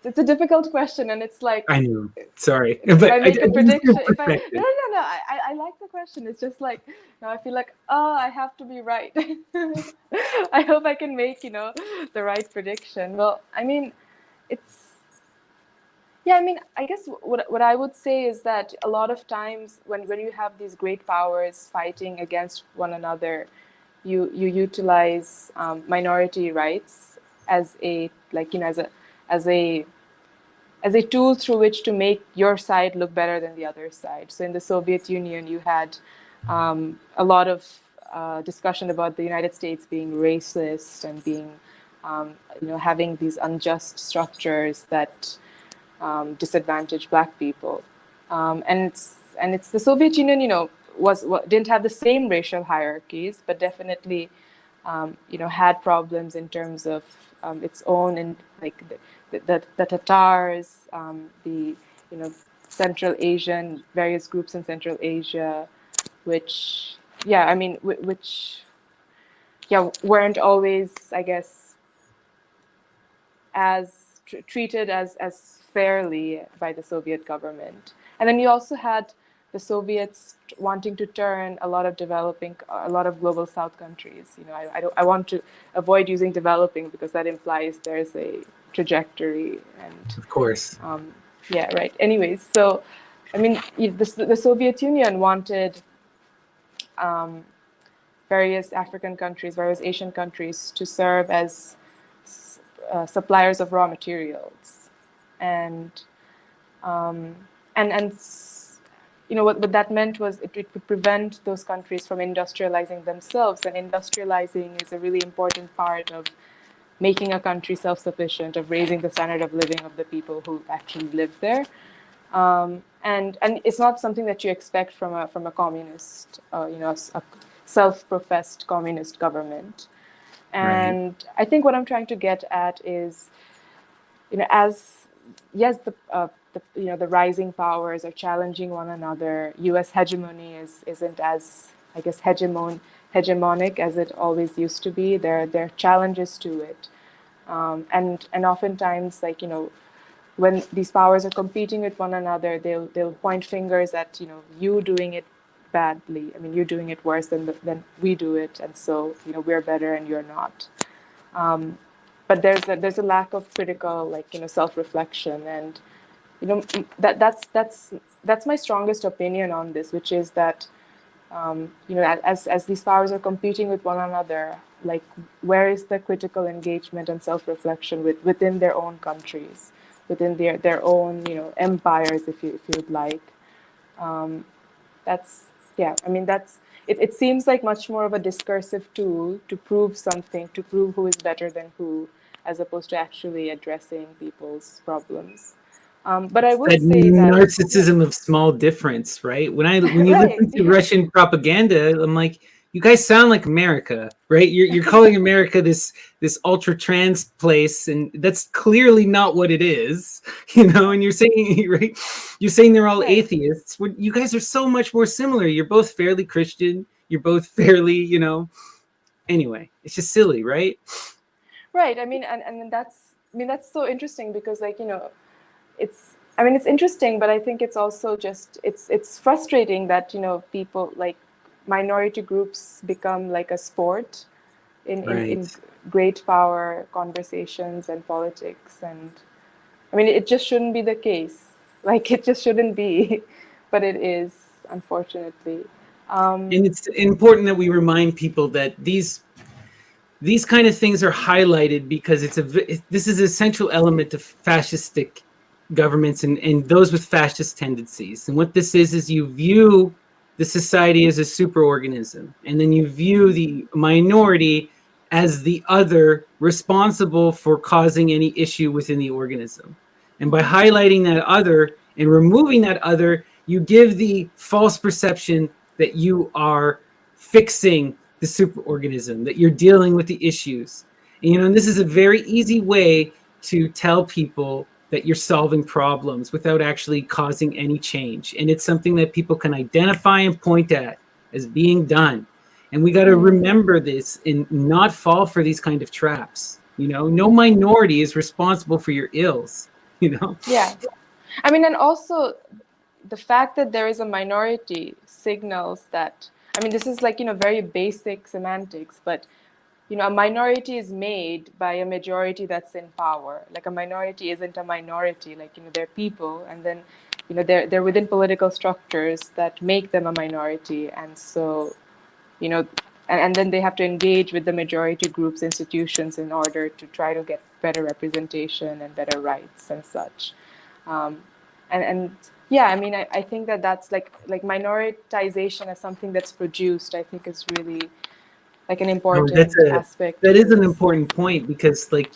it's a difficult question, and it's like, I know. Sorry, if but I make a prediction, if I perspective. no, I like the question. It's just like, now I feel like, oh, I have to be right. I hope I can make, the right prediction. Well, I mean, it's, yeah, I mean, I guess what I would say is that a lot of times when you have these great powers fighting against one another, you utilize minority rights as a, like, as a as a tool through which to make your side look better than the other side. So in the Soviet Union, you had a lot of discussion about the United States being racist and being, having these unjust structures that disadvantage Black people. And it's the Soviet Union, didn't have the same racial hierarchies, but definitely, had problems in terms of its own, and like the Tatars, the Central Asian, various groups in Central Asia, which weren't always, I guess, as treated as fairly by the Soviet government. And then you also had the Soviets wanting to turn a lot of global South countries. I want to avoid using developing because that implies there's a trajectory, and Of course. yeah, right. Anyways, so I mean, the Soviet Union wanted various African countries, various Asian countries to serve as suppliers of raw materials, and what that meant was it would prevent those countries from industrializing themselves, and industrializing is a really important part of making a country self-sufficient, of raising the standard of living of the people who actually live there. And it's not something that you expect from a communist, a self-professed communist government. And right. I think what I'm trying to get at is, the rising powers are challenging one another. U.S. hegemony isn't as, I guess, hegemonic as it always used to be. There are challenges to it, and oftentimes, when these powers are competing with one another, they'll point fingers at you doing it badly. I mean, you're doing it worse than we do it, and so we're better and you're not. But there's a lack of critical self-reflection, and that's my strongest opinion on this, which is that as these powers are competing with one another, where is the critical engagement and self-reflection within their own countries, within their own empires, if you'd like. It seems like much more of a discursive tool to prove something, to prove who is better than who, as opposed to actually addressing people's problems. But I would say that narcissism of small difference, right? When you right, listen to Russian propaganda, I'm like, you guys sound like America, right? You're calling America this ultra trans place, and that's clearly not what it is, And you're saying, right? You're saying they're all right. atheists. When you guys are so much more similar. You're both fairly Christian. You're both fairly, Anyway, it's just silly, right? Right. I mean, and that's so interesting because, it's interesting, but I think it's also just it's frustrating that people like minority groups become like a sport in great power conversations and politics, and I mean it just shouldn't be the case. It just shouldn't be, but it is, unfortunately. And it's important that we remind people that these kind of things are highlighted because this is a central element of fascistic governments and those with fascist tendencies. And what this is you view the society as a superorganism, and then you view the minority as the other responsible for causing any issue within the organism. And by highlighting that other and removing that other, you give the false perception that you are fixing the superorganism, that you're dealing with the issues. And this is a very easy way to tell people that you're solving problems without actually causing any change. And it's something that people can identify and point at as being done. And we got to remember this and not fall for these kind of traps. No minority is responsible for your ills. Yeah. I mean, and also the fact that there is a minority signals that, I mean, this is like, very basic semantics, but, a minority is made by a majority that's in power. Like a minority isn't a minority, like, they're people, and then, they're within political structures that make them a minority. And so, and then they have to engage with the majority groups, institutions in order to try to get better representation and better rights and such. Um, and yeah, I mean, I think that that's like minoritization as something that's produced, I think is really like an No, important aspect that to is an this. important point, because like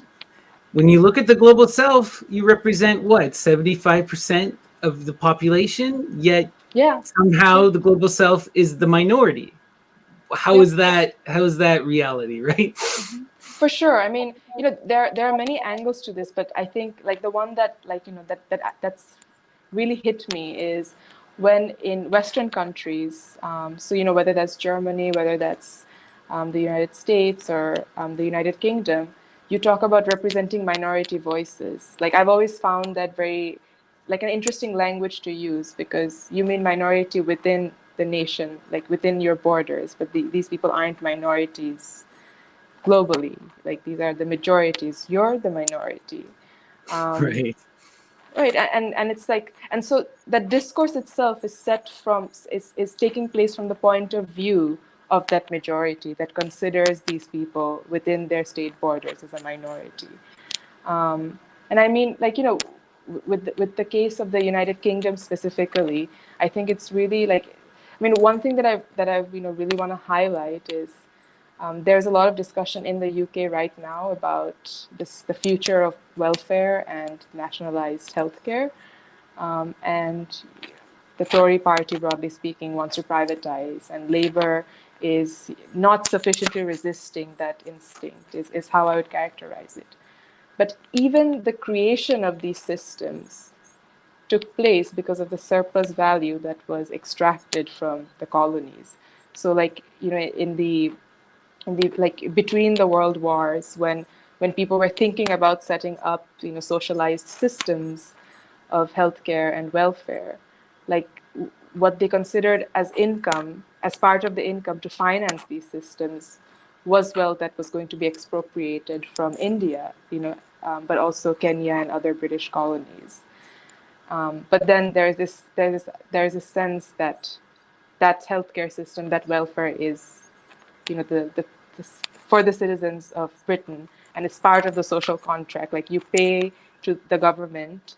when you look at the global south, you represent what, 75% of the population, yet Yeah, somehow yeah, the global south is the minority. yeah. How is that reality, right? For sure. I mean, there are many angles to this, but I think like the one that like that's really hit me is when in Western countries, so whether that's Germany, whether that's the United States or the United Kingdom, you talk about representing minority voices. Like I've always found that very like an interesting language to use, because you mean minority within the nation, like within your borders, but these people aren't minorities globally. Like these are the majorities. You're the minority. Um, Right. right. And it's like, and so that discourse itself is set from, is taking place from the point of view of that majority that considers these people within their state borders as a minority. And I mean, like, with the case of the United Kingdom specifically, I think it's really like, I mean, one thing that I've really want to highlight is there's a lot of discussion in the UK right now about the future of welfare and nationalized healthcare. And the Tory party, broadly speaking, wants to privatize, and Labour is not sufficiently resisting that instinct, is how I would characterize it. But even the creation of these systems took place because of the surplus value that was extracted from the colonies. So, like, in the like between the world wars, when people were thinking about setting up socialized systems of healthcare and welfare, like what they considered as income, as part of the income to finance these systems, was wealth that was going to be expropriated from India, but also Kenya and other British colonies. But then there's a sense that that healthcare system, that welfare is, the for the citizens of Britain, and it's part of the social contract. Like you pay to the government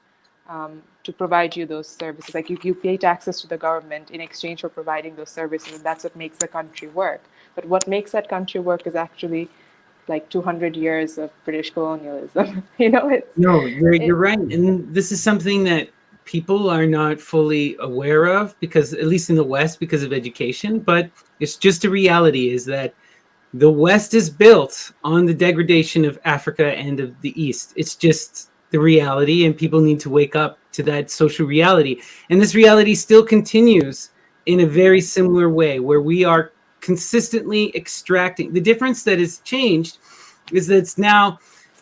to provide you those services. Like you pay taxes to the government in exchange for providing those services, and that's what makes the country work. But what makes that country work is actually like 200 years of British colonialism. No, you're It. right, and this is something that people are not fully aware of, because at least in the West, because of education. But it's just a reality, is that the West is built on the degradation of Africa and of the East. It's just the reality, and people need to wake up to that social reality. And this reality still continues in a very similar way, where we are consistently extracting. The difference that has changed is that it's now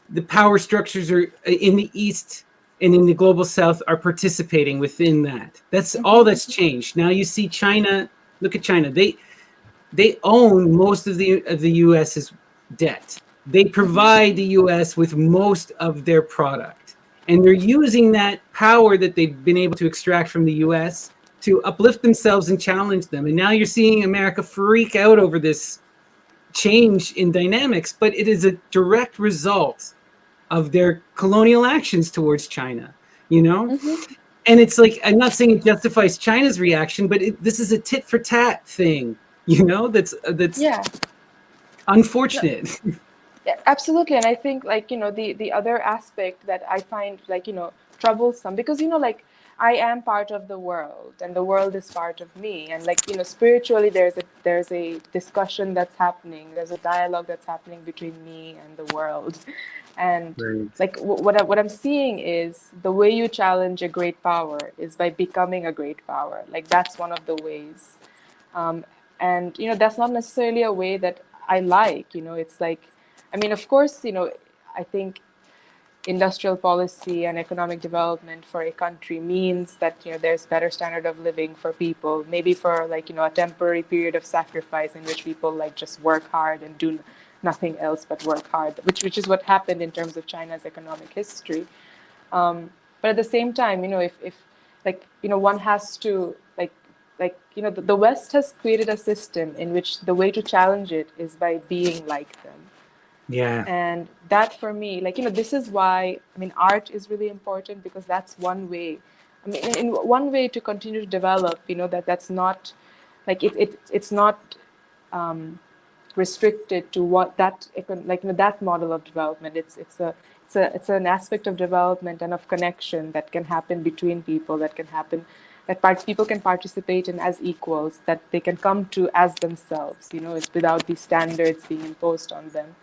the power structures are in the East and in the global South are participating within that. That's all that's changed. Now you see China. Look at China. They own most of the US's debt. They provide the US with most of their product. And they're using that power that they've been able to extract from the US to uplift themselves and challenge them. And now you're seeing America freak out over this change in dynamics, but it is a direct result of their colonial actions towards China, And it's like, I'm not saying it justifies China's reaction, but this is a tit for tat thing, that's Yeah. unfortunate. Yeah, absolutely. And I think like, the other aspect that I find like, troublesome, because, like I am part of the world and the world is part of me. And like, spiritually, there's a discussion that's happening. There's a dialogue that's happening between me and the world. And Right. like what I'm seeing is the way you challenge a great power is by becoming a great power. Like that's one of the ways. Um, and, that's not necessarily a way that I like, it's like, I mean, of course, I think industrial policy and economic development for a country means that there's better standard of living for people, maybe for like a temporary period of sacrifice in which people like just work hard and do nothing else but work hard, which is what happened in terms of China's economic history. But at the same time, if like one has to the West has created a system in which the way to challenge it is by being like them. Yeah. And that for me, this is why, art is really important, because that's one way. In one way to continue to develop, that's not like it's not restricted to what that that model of development. It's an aspect of development and of connection that can happen between people, that can happen that people can participate in as equals, that they can come to as themselves, it's without these standards being imposed on them.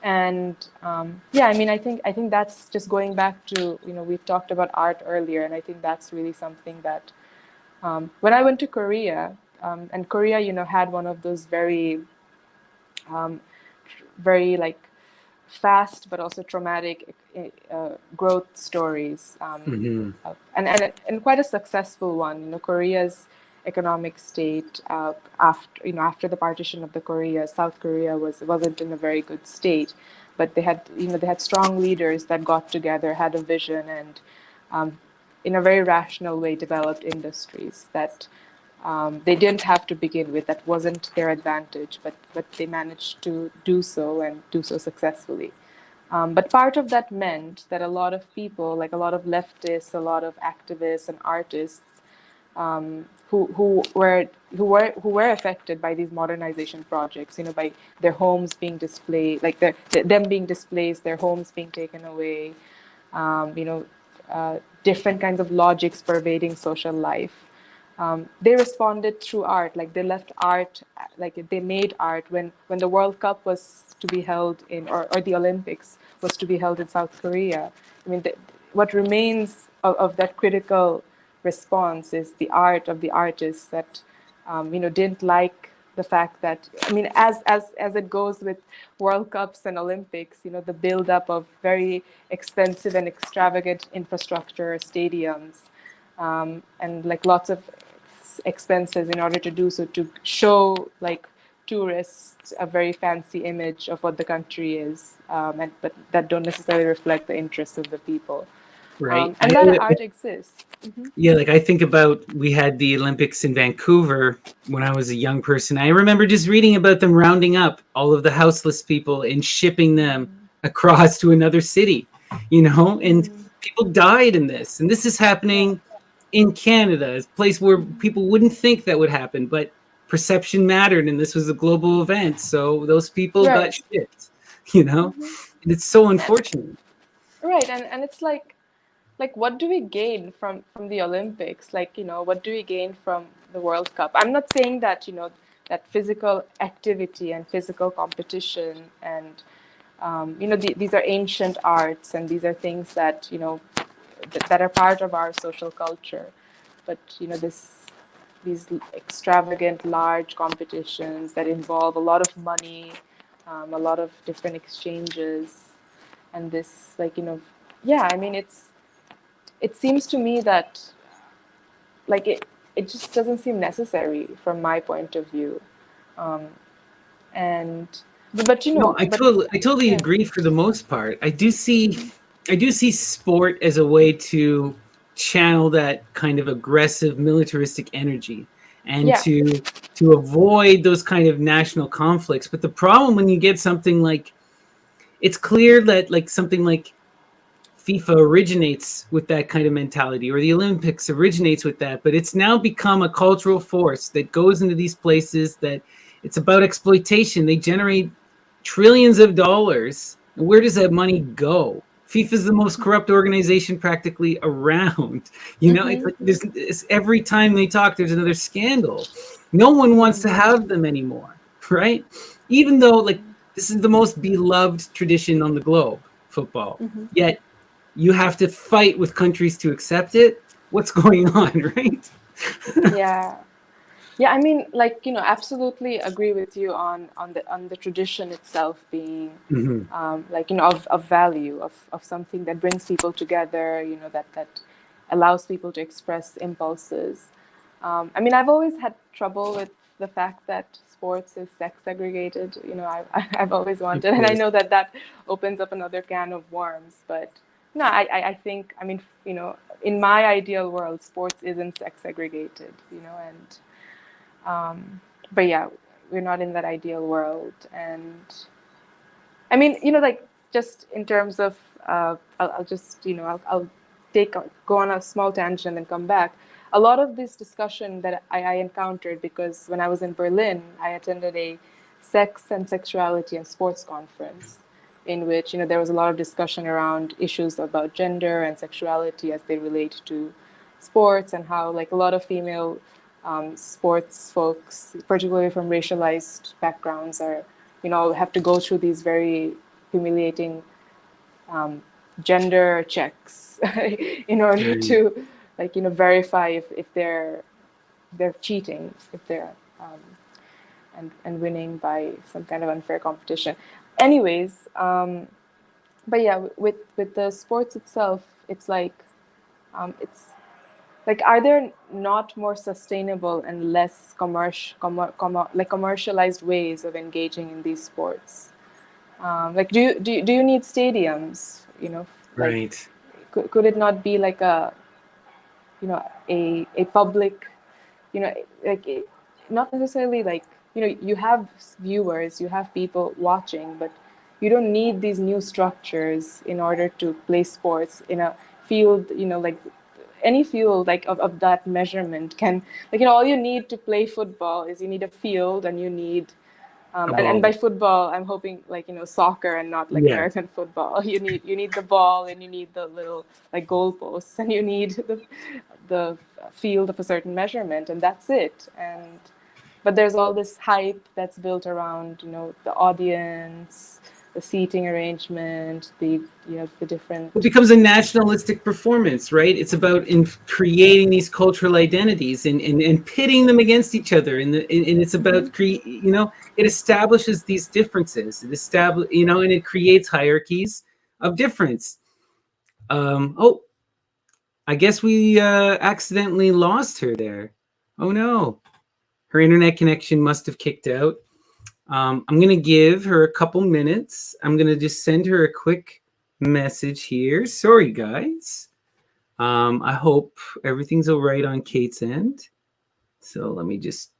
And I think that's just going back to, we've talked about art earlier, and I think that's really something that when I went to Korea, and Korea, had one of those very like fast but also traumatic growth stories, and quite a successful one. Korea's economic state after the partition of the Korea, South Korea wasn't in a very good state, but they had strong leaders that got together, had a vision, and in a very rational way developed industries that they didn't have to begin with. That wasn't their advantage, but they managed to do so, and do so successfully. But part of that meant that a lot of people, like a lot of leftists, a lot of activists and artists, who were affected by these modernization projects, by their homes being displaced, like them being displaced, their homes being taken away, different kinds of logics pervading social life. They responded through art, like they left art, like they made art when the World Cup was to be held in, or the Olympics was to be held in South Korea. What remains of that critical response is the art of the artists that didn't like the fact that, as it goes with World Cups and Olympics, the buildup of very expensive and extravagant infrastructure, stadiums, and like lots of expenses in order to do so, to show like tourists a very fancy image of what the country is, but that don't necessarily reflect the interests of the people. Right. And that art exists. Mm-hmm. Yeah, like I think about, we had the Olympics in Vancouver when I was a young person. I remember just reading about them rounding up all of the houseless people and shipping them across to another city, and people died in this. And this is happening in Canada, a place where people wouldn't think that would happen, but perception mattered, and this was a global event. So those people got shipped, and it's so unfortunate. Right. And it's like what do we gain from the Olympics? What do we gain from the World Cup? I'm not saying that that physical activity and physical competition and these are ancient arts, and these are things that that are part of our social culture. But these extravagant large competitions that involve a lot of money, a lot of different exchanges, and this it seems to me that it just doesn't seem necessary from my point of view. I totally agree for the most part. I do see sport as a way to channel that kind of aggressive militaristic energy, and to avoid those kind of national conflicts. But the problem when you get something like, it's clear that like something like FIFA originates with that kind of mentality, or the Olympics originates with that, but it's now become a cultural force that goes into these places, that it's about exploitation. They generate trillions of dollars. And where does that money go? FIFA is the most corrupt organization practically around. It's like every time they talk, there's another scandal. No one wants to have them anymore, right? Even though like this is the most beloved tradition on the globe, football. Yet you have to fight with countries to accept it. What's going on, right? Yeah, I mean, like, absolutely agree with you on the tradition itself being Mhm. like, of value, of something that brings people together, that allows people to express impulses. I mean, I've always had trouble with the fact that sports is sex segregated. I've always Of wanted, and I course. know that opens up another can of worms. But no, I think, I mean, in my ideal world, sports isn't sex segregated, and but yeah, we're not in that ideal world. And I mean, like, just in terms of, I'll just, I'll go on a small tangent and come back. A lot of this discussion that I encountered, because when I was in Berlin, I attended a sex and sexuality and sports conference, in which, there was a lot of discussion around issues about gender and sexuality as they relate to sports, and how, like, a lot of female sports folks, particularly from racialized backgrounds, are, have to go through these very humiliating gender checks in order Right. to, like, verify if they're cheating, if they're and winning by some kind of unfair competition. Anyways, but yeah, with the sports itself, it's like, it's like, are there not more sustainable and less like commercialized ways of engaging in these sports? Like, do you need stadiums? Like, Right. could it not be like a public, you know, like, not necessarily like, you have viewers, you have people watching, but you don't need these new structures in order to play sports in a field, like any field, like, of that measurement can, like, all you need to play football is you need a field, and you need A and by ball. football, I'm hoping, like, soccer and not like Yeah. American football. You need the ball, and you need the little, like, goalposts, and you need the field of a certain measurement, and that's it. But there's all this hype that's built around, the audience, the seating arrangement, the It different. becomes a nationalistic performance, right? It's about in creating these cultural identities and pitting them against each other. And it's about it establishes these differences. And it creates hierarchies of difference. Oh, I guess we accidentally lost her there. Oh no, her internet connection must have kicked out. I'm going to give her a couple minutes. I'm going to just send her a quick message here. Sorry, guys. I hope everything's all right on Kate's end. So let me just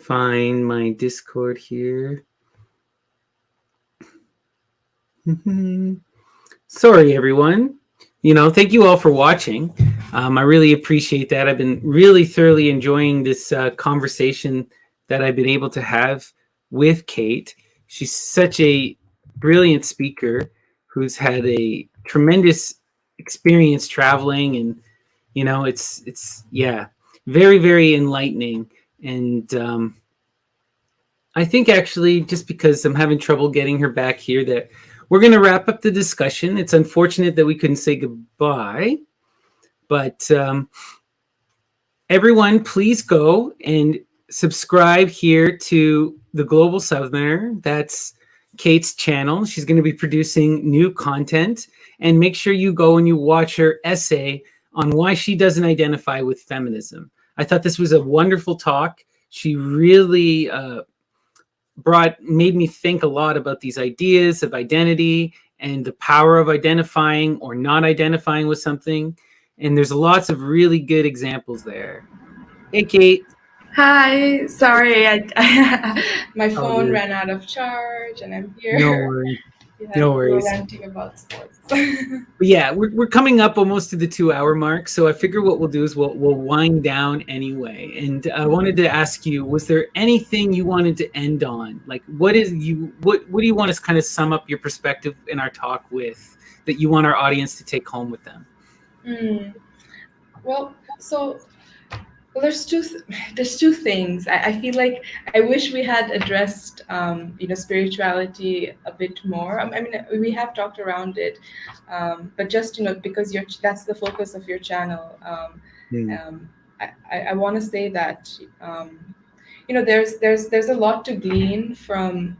find my Discord here. Sorry, everyone. Thank you all for watching. I really appreciate that. I've been really thoroughly enjoying this conversation that I've been able to have with Kate. She's such a brilliant speaker who's had a tremendous experience traveling, and it's yeah, very, very enlightening. And I think actually, just because I'm having trouble getting her back here, that we're going to wrap up the discussion. It's unfortunate that we couldn't say goodbye, but everyone, please go and subscribe here to the Global Southerner. That's Kate's channel. She's going to be producing new content, and make sure you go and you watch her essay on why she doesn't identify with feminism. I thought this was a wonderful talk. She really made me think a lot about these ideas of identity and the power of identifying or not identifying with something. And there's lots of really good examples there. Hey, Kate. Hi, sorry, my Oh, phone ran out of charge, and I'm no here. worries. Yeah, No we were worries. ranting about sports. But yeah, we're coming up almost to the 2 hour mark. So I figure what we'll do is we'll wind down anyway. And I wanted to ask you, was there anything you wanted to end on? Like, what do you want to kind of sum up your perspective in our talk with, that you want our audience to take home with them? Well, so there's two things. I feel like I wish we had addressed spirituality a bit more. I mean, we have talked around it, but just because that's the focus of your channel. Hmm. Um, I want to say that there's a lot to glean from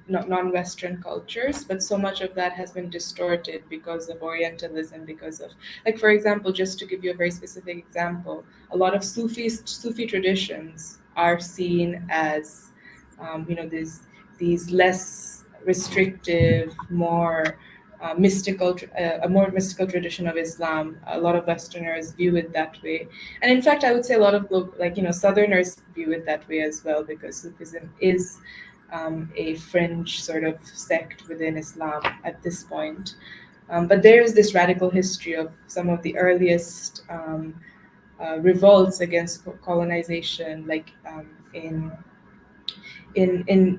non-Western cultures, but so much of that has been distorted because of Orientalism, because of, like, for example, just to give you a very specific example, a lot of Sufi traditions are seen as these less restrictive, more a more mystical tradition of Islam. A lot of Westerners view it that way, and in fact, I would say a lot of Southerners view it that way as well, because Sufism is a fringe sort of sect within Islam at this point. But there is this radical history of some of the earliest revolts against colonization, like in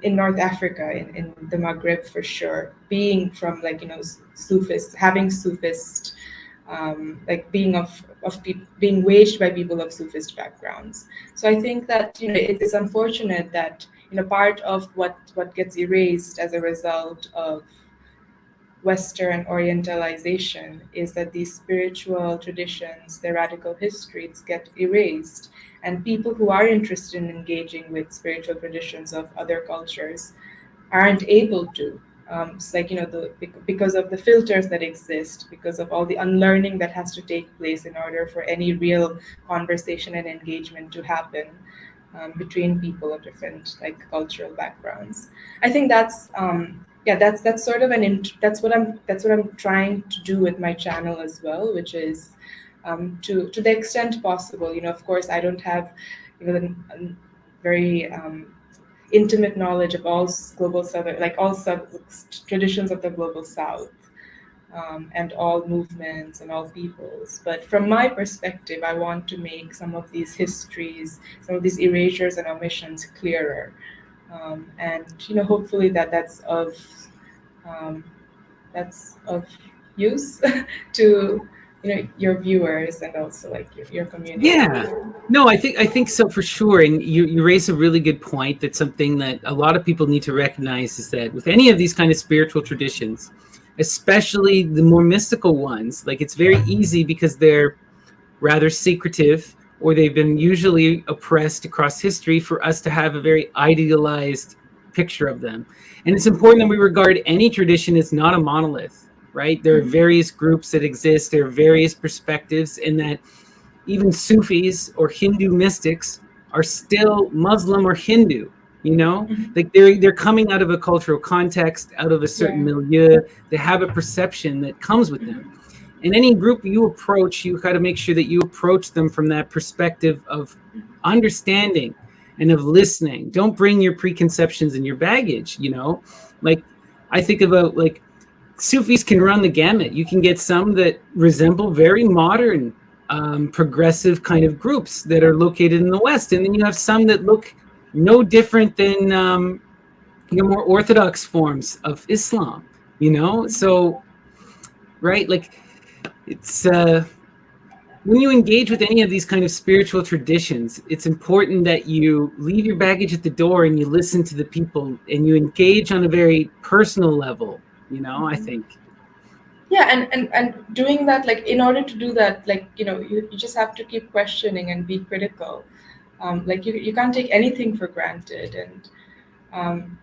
North Africa, in the Maghreb for sure, being from Sufist, having Sufist, being waged by people of Sufist backgrounds. So I think that it is unfortunate that part of what gets erased as a result of Western Orientalization is that these spiritual traditions, their radical histories get erased, and people who are interested in engaging with spiritual traditions of other cultures aren't able to. It's like, because of the filters that exist, because of all the unlearning that has to take place in order for any real conversation and engagement to happen between people of different cultural backgrounds. I think that's that's sort of that's what I'm trying to do with my channel as well, which is to the extent possible. Of course, I don't have the very intimate knowledge of all global southern, all traditions of the global south, and all movements and all peoples. But from my perspective, I want to make some of these histories, some of these erasures and omissions clearer, and hopefully um, that's of use to your viewers, and also your community. Yeah. No, I think so for sure. And you raise a really good point. That's something that a lot of people need to recognize, is that with any of these kind of spiritual traditions, especially the more mystical ones, it's very easy because they're rather secretive, or they've been usually oppressed across history, for us to have a very idealized picture of them. And it's important that we regard any tradition as not a monolith, right? There are various groups that exist, there are various perspectives, and that even Sufis or Hindu mystics are still Muslim or Hindu. They're coming out of a cultural context, out of a certain milieu. They have a perception that comes with them. And any group you approach, you got to make sure that you approach them from that perspective of understanding and of listening. Don't bring your preconceptions and your baggage. I think about Sufis can run the gamut. You can get some that resemble very modern, progressive kind of groups that are located in the West, and then you have some that look no different than more orthodox forms of Islam. So right, it's when you engage with any of these kind of spiritual traditions, it's important that you leave your baggage at the door and you listen to the people and you engage on a very personal level. I think. Yeah, and doing that, in order to do that, you just have to keep questioning and be critical. You can't take anything for granted. And I'm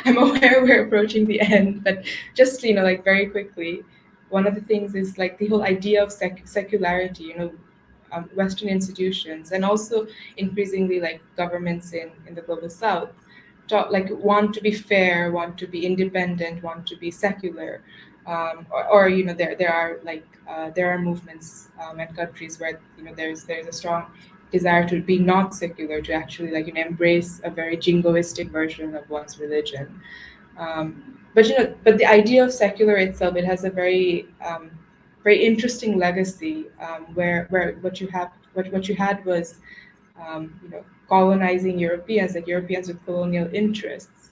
I'm aware we're approaching the end, but just very quickly, one of the things is the whole idea of secularity. Western institutions, and also increasingly governments in the global south, want to be fair, want to be independent, want to be secular, or there are movements and countries where there's a strong desire to be not secular, to actually embrace a very jingoistic version of one's religion. But the idea of secular itself, it has a very very interesting legacy, where what you had was colonizing Europeans, Europeans with colonial interests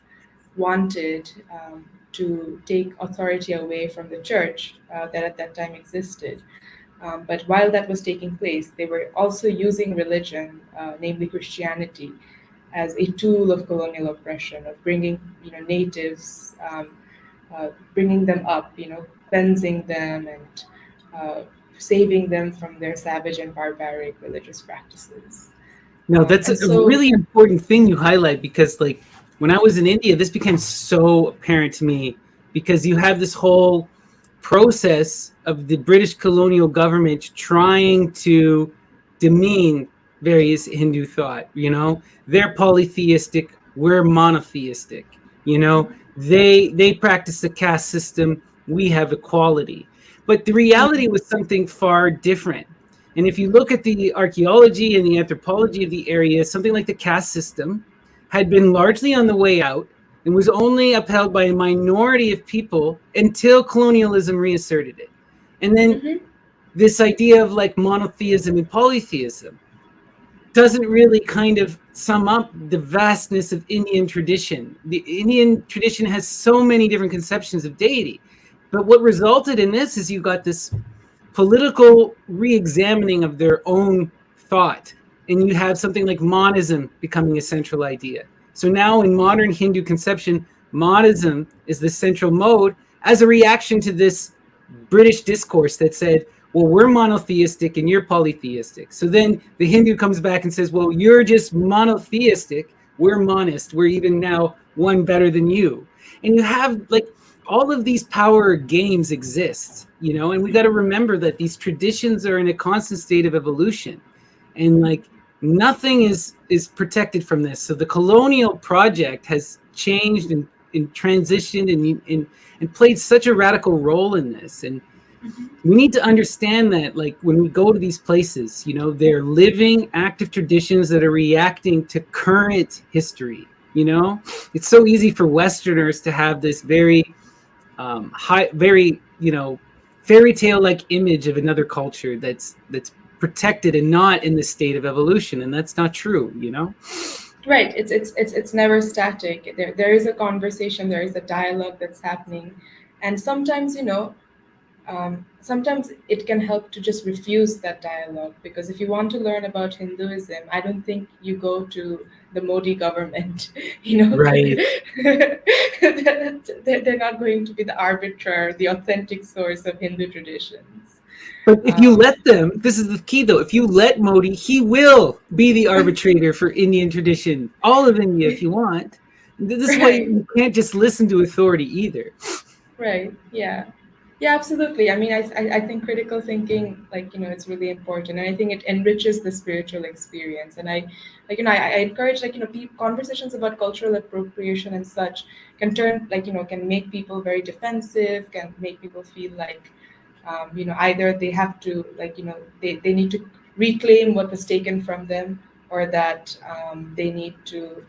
wanted to take authority away from the church that at that time existed. But while that was taking place, they were also using religion, namely Christianity, as a tool of colonial oppression, of bringing natives, bringing them up, cleansing them, and saving them from their savage and barbaric religious practices. No, that's And a so, really important thing you highlight, because like when I was in India, this became so apparent to me, because you have this whole process of the British colonial government trying to demean various Hindu thought. They're polytheistic, we're monotheistic. They practice the caste system, we have equality. But the reality was something far different. And if you look at the archaeology and the anthropology of the area, something like the caste system had been largely on the way out and was only upheld by a minority of people until colonialism reasserted it. And then this idea of like monotheism and polytheism doesn't really kind of sum up the vastness of Indian tradition. The Indian tradition has so many different conceptions of deity. But what resulted in this is you got this political re-examining of their own thought, and you have something like monism becoming a central idea. So now in modern Hindu conception, monism is the central mode as a reaction to this British discourse that said, well, we're monotheistic and you're polytheistic. So then the Hindu comes back and says, well, you're just monotheistic, we're monist, we're even now one better than you. And you have like all of these power games exist, and we got to remember that these traditions are in a constant state of evolution, and like nothing is protected from this. So the colonial project has changed and transitioned and played such a radical role in this. And we need to understand that, like, when we go to these places, they're living active traditions that are reacting to current history. It's so easy for Westerners to have this very very fairy tale like image of another culture that's protected and not in the state of evolution, and that's not true. Right, it's never static. There is a conversation, there is a dialogue that's happening, and sometimes sometimes it can help to just refuse that dialogue, because if you want to learn about Hinduism, I don't think you go to the Modi government. Right. They're not going to be the arbiter, the authentic source of Hindu traditions. But if you let them, this is the key though, if you let Modi, he will be the arbitrator for Indian tradition, all of India if you want. This is why you can't just listen to authority either. Right, yeah. Yeah, absolutely. I mean, I think critical thinking, it's really important, and I think it enriches the spiritual experience. And I encourage, conversations about cultural appropriation and such can turn, can make people very defensive, can make people feel like, either they have to, they need to reclaim what was taken from them, or that they need to,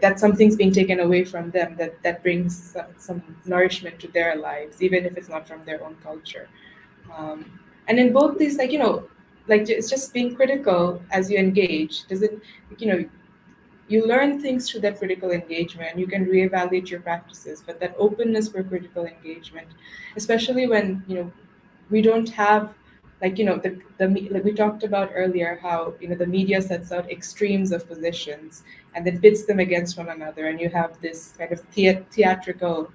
that something's being taken away from them that brings some nourishment to their lives, even if it's not from their own culture. And in both these, it's just being critical as you engage. Does it, you learn things through that critical engagement. You can reevaluate your practices, but that openness for critical engagement, especially when we don't have we talked about earlier, how the media sets out extremes of positions and then pits them against one another, and you have this kind of theatrical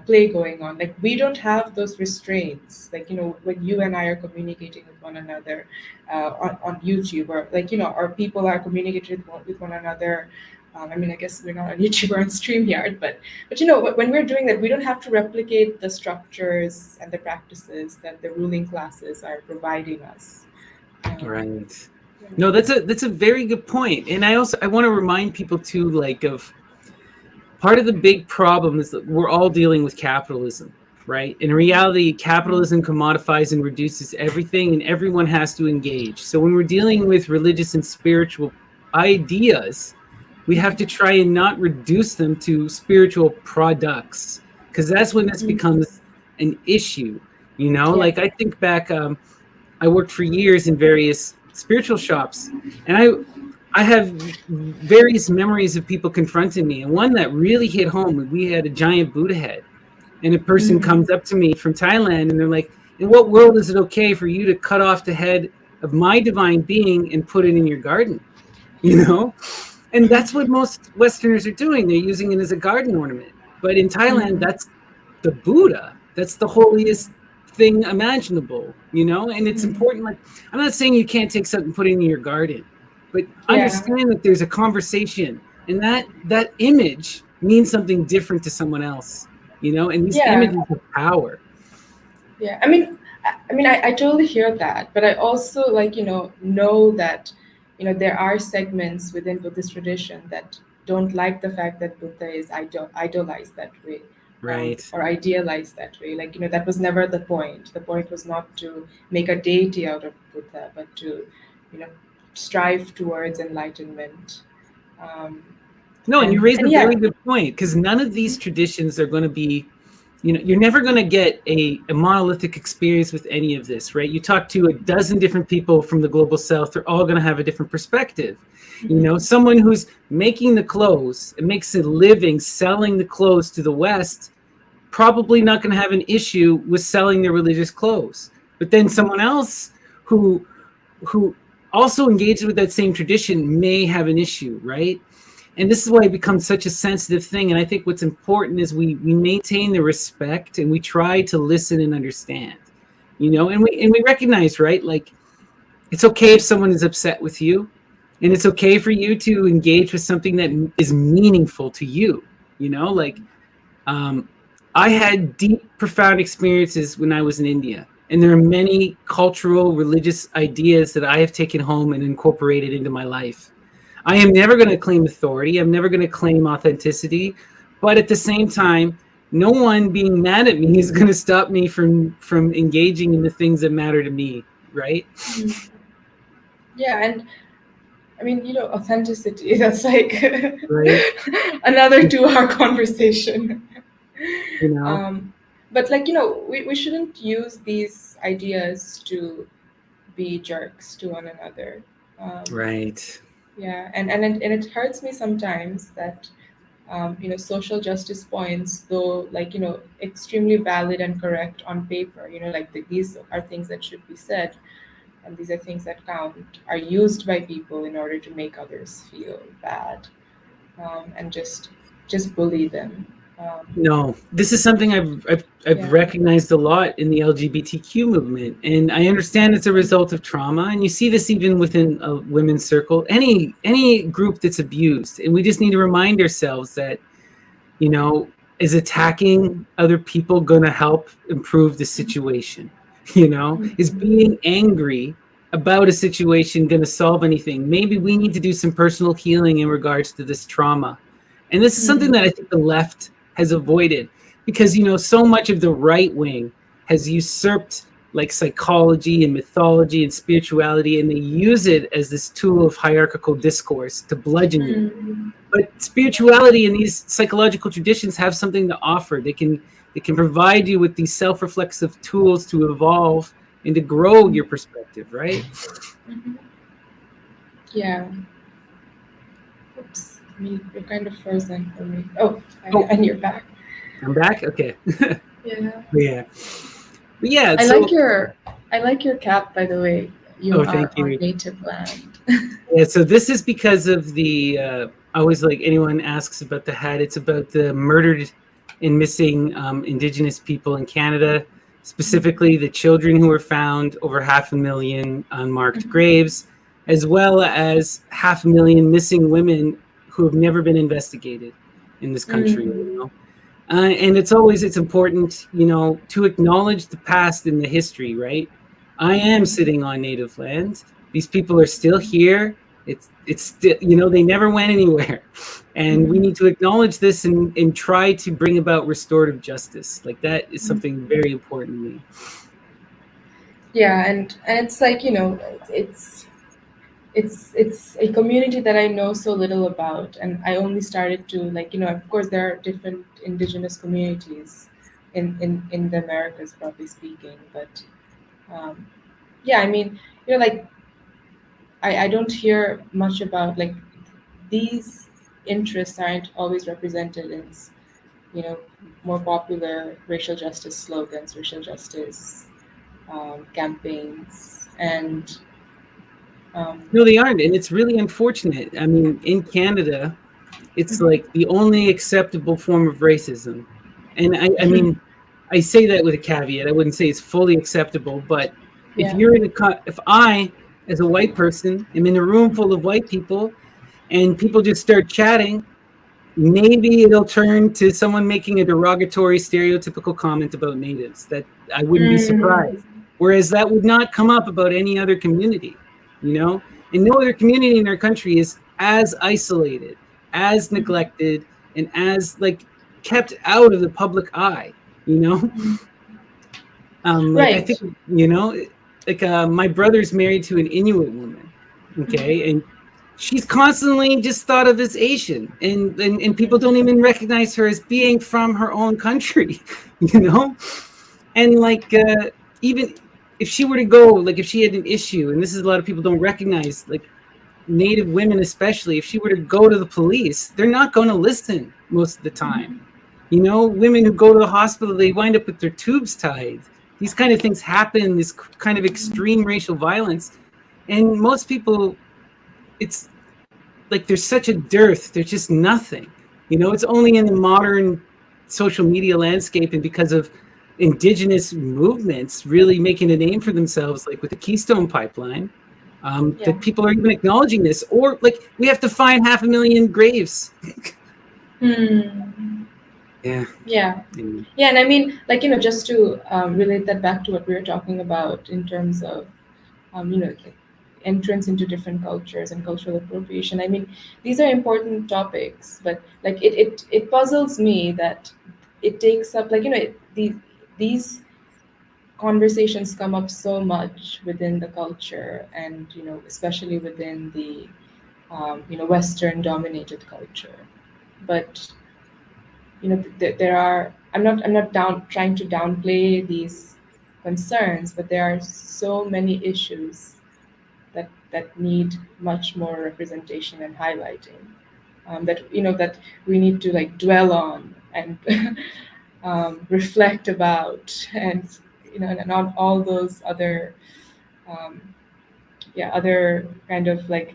play going on. Like, we don't have those restraints, when you and I are communicating with one another on YouTube, or or people are communicating with one another. I guess we're not on YouTube or on StreamYard, but when we're doing that, we don't have to replicate the structures and the practices that the ruling classes are providing us. Right. No, that's a very good point. And I want to remind people too, of part of the big problem is that we're all dealing with capitalism, right? In reality, capitalism commodifies and reduces everything, and everyone has to engage. So when we're dealing with religious and spiritual ideas, we have to try and not reduce them to spiritual products, because that's when this becomes an issue. I think back, I worked for years in various spiritual shops, and I have various memories of people confronting me, and one that really hit home, we had a giant Buddha head, and a person comes up to me from Thailand, and they're like, in what world is it okay for you to cut off the head of my divine being and put it in your garden? And that's what most Westerners are doing. They're using it as a garden ornament. But in Thailand, that's the Buddha. That's the holiest thing imaginable, and it's important. Like, I'm not saying you can't take something and put it in your garden, but understand that there's a conversation, and that image means something different to someone else, and these images have power. Yeah, I totally hear that, but I also know that there are segments within Buddhist tradition that don't like the fact that Buddha is idolized that way, Right. or idealized that way. Like, that was never the point. The point was not to make a deity out of Buddha, but to strive towards enlightenment. No, and you raise a very good point, because none of these traditions are going to be, you're never going to get a monolithic experience with any of this, right? You talk to a dozen different people from the global south, they're all going to have a different perspective. Someone who's making the clothes and makes a living selling the clothes to the West, probably not going to have an issue with selling their religious clothes. But then someone else who also engages with that same tradition may have an issue, right? And this is why it becomes such a sensitive thing. And I think what's important is we maintain the respect, and we try to listen and understand, and we recognize, right? Like, it's okay if someone is upset with you, and it's okay for you to engage with something that is meaningful to you, like, I had deep, profound experiences when I was in India. And there are many cultural, religious ideas that I have taken home and incorporated into my life. I am never going to claim authority. I'm never going to claim authenticity. But at the same time, no one being mad at me is going to stop me from engaging in the things that matter to me, right? Yeah, and authenticity, that's like another 2-hour conversation. But we shouldn't use these ideas to be jerks to one another. Right. Yeah, and it hurts me sometimes that social justice points, though extremely valid and correct on paper, these are things that should be said, and these are things that count, are used by people in order to make others feel bad, and just bully them. No, this is something I've recognized a lot in the LGBTQ movement, and I understand it's a result of trauma, and you see this even within a women's circle, any group that's abused, and we just need to remind ourselves that, is attacking other people going to help improve the situation? Is being angry about a situation going to solve anything? Maybe we need to do some personal healing in regards to this trauma, and this is something that I think the left has avoided, because so much of the right wing has usurped like psychology and mythology and spirituality, and they use it as this tool of hierarchical discourse to bludgeon you. But spirituality and these psychological traditions have something to offer. They can provide you with these self-reflexive tools to evolve and to grow your perspective, right? Yeah. Oops. You're kind of frozen for me. And you're back. I'm back? Okay. Yeah. Yeah. But yeah. I like your cap, by the way. You are on native land. Yeah, so this is because of the always, like, anyone asks about the hat, it's about the murdered and missing Indigenous people in Canada, specifically the children who were found, over 500,000 unmarked graves, as well as 500,000 missing women who have never been investigated in this country. And it's important, to acknowledge the past and the history, right? I am sitting on native land. These people are still here. It's still, they never went anywhere. And we need to acknowledge this and try to bring about restorative justice. Like, that is something very important to me. Yeah, and it's like, it's a community that I know so little about, and I only started to, of course there are different Indigenous communities in the Americas, broadly speaking, but I don't hear much about, these interests aren't always represented in more popular racial justice slogans, racial justice campaigns, and no, they aren't, and it's really unfortunate. I mean, in Canada, it's like the only acceptable form of racism, and I mean, I say that with a caveat. I wouldn't say it's fully acceptable, but if Yeah. you're if I, as a white person, am in a room full of white people, and people just start chatting, maybe it'll turn to someone making a derogatory, stereotypical comment about natives. That I wouldn't be surprised. Whereas that would not come up about any other community, you know? And no other community in our country is as isolated, as neglected, and as like kept out of the public eye, you know? Like I Right. think, you know, like my brother's married to an Inuit woman, okay? And she's constantly just thought of as Asian, and people don't even recognize her as being from her own country, you know? And like even if she were to go, like if she had an issue, and this is a lot of people don't recognize, like Native women especially, if she were to go to the police, they're not going to listen most of the time. You know, women who go to the hospital, they wind up with their tubes tied. These kind of things happen, this kind of extreme racial violence. And most people, it's like there's such a dearth, there's just nothing. You know, it's only in the modern social media landscape and because of indigenous movements really making a name for themselves, like with the Keystone Pipeline, that people are even acknowledging this. Or like we have to find 500,000 graves. Yeah. Yeah. Yeah. And I mean, like, you know, just to relate that back to what we were talking about in terms of, you know, like entrance into different cultures and cultural appropriation. I mean, these are important topics, but like it puzzles me that it takes up, like, you know, these conversations come up so much within the culture, and, you know, especially within the, you know, Western dominated culture. But you know, there are, I'm not trying to downplay these concerns, but there are so many issues that need much more representation and highlighting, that, you know, that we need to like dwell on and reflect about, and, you know, and on all those other other kind of like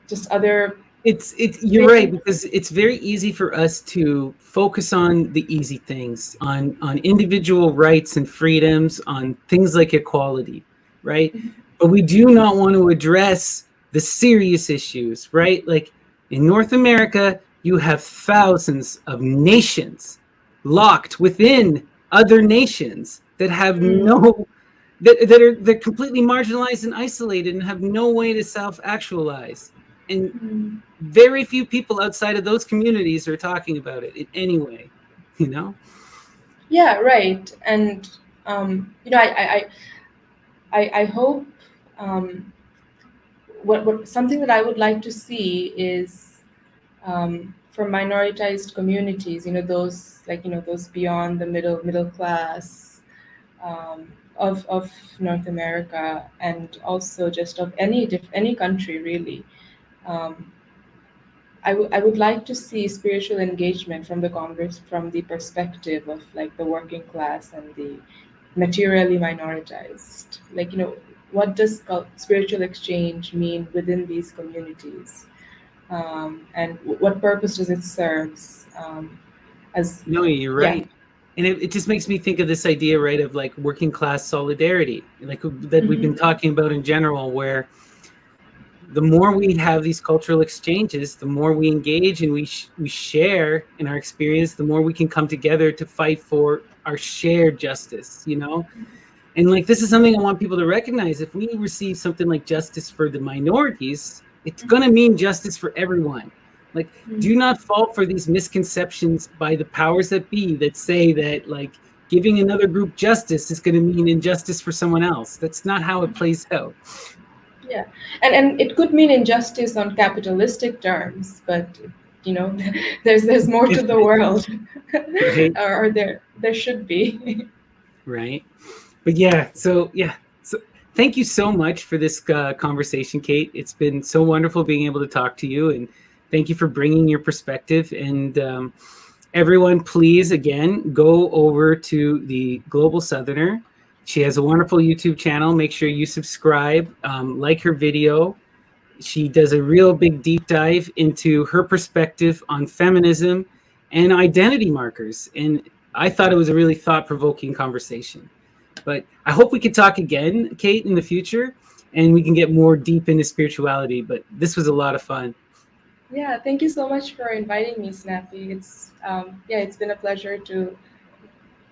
just other. It's you're right, because it's very easy for us to focus on the easy things, on individual rights and freedoms, on things like equality, right? But we do not want to address the serious issues, right? Like in North America, you have thousands of nations locked within other nations that have no they're completely marginalized and isolated and have no way to self-actualize. And very few people outside of those communities are talking about it in any way, you know? Yeah, right. And you know, I hope what something that I would like to see is, for minoritized communities, you know, those, like, you know, those beyond the middle class, of North America, and also just of any country really. I would like to see spiritual engagement from the Congress, from the perspective of like the working class and the materially minoritized. Like, you know, what does spiritual exchange mean within these communities, and what purpose does it serve? As No, you're right. And it just makes me think of this idea, right, of like working class solidarity, like that we've been talking about in general, where the more we have these cultural exchanges, the more we engage and we share in our experience, the more we can come together to fight for our shared justice, you know? And like, this is something I want people to recognize. If we receive something like justice for the minorities, it's going to mean justice for everyone. Like, do not fall for these misconceptions by the powers that be that say that like giving another group justice is going to mean injustice for someone else. That's not how it plays out. Yeah, and it could mean injustice on capitalistic terms, but, you know, there's more to the world, right? or there should be. Right. But yeah, so thank you so much for this conversation, Kate. It's been so wonderful being able to talk to you, and thank you for bringing your perspective. And everyone, please, again, go over to the Global Southerner. She has a wonderful YouTube channel. Make sure you subscribe, like her video. She does a real big deep dive into her perspective on feminism and identity markers. And I thought it was a really thought-provoking conversation. But I hope we could talk again, Kate, in the future, and we can get more deep into spirituality. But this was a lot of fun. Yeah, thank you so much for inviting me, Snappy. It's it's been a pleasure to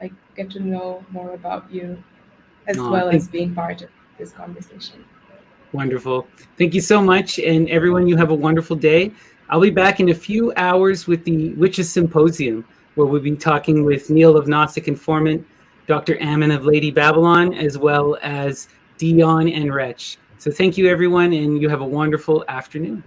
like get to know more about you, as well as being part of this conversation. Wonderful. Thank you so much. And everyone, you have a wonderful day. I'll be back in a few hours with the Witches Symposium, where we'll be talking with Neil of Gnostic Informant, Dr. Ammon of Lady Babylon, as well as Dion and Wretch. So thank you, everyone, and you have a wonderful afternoon.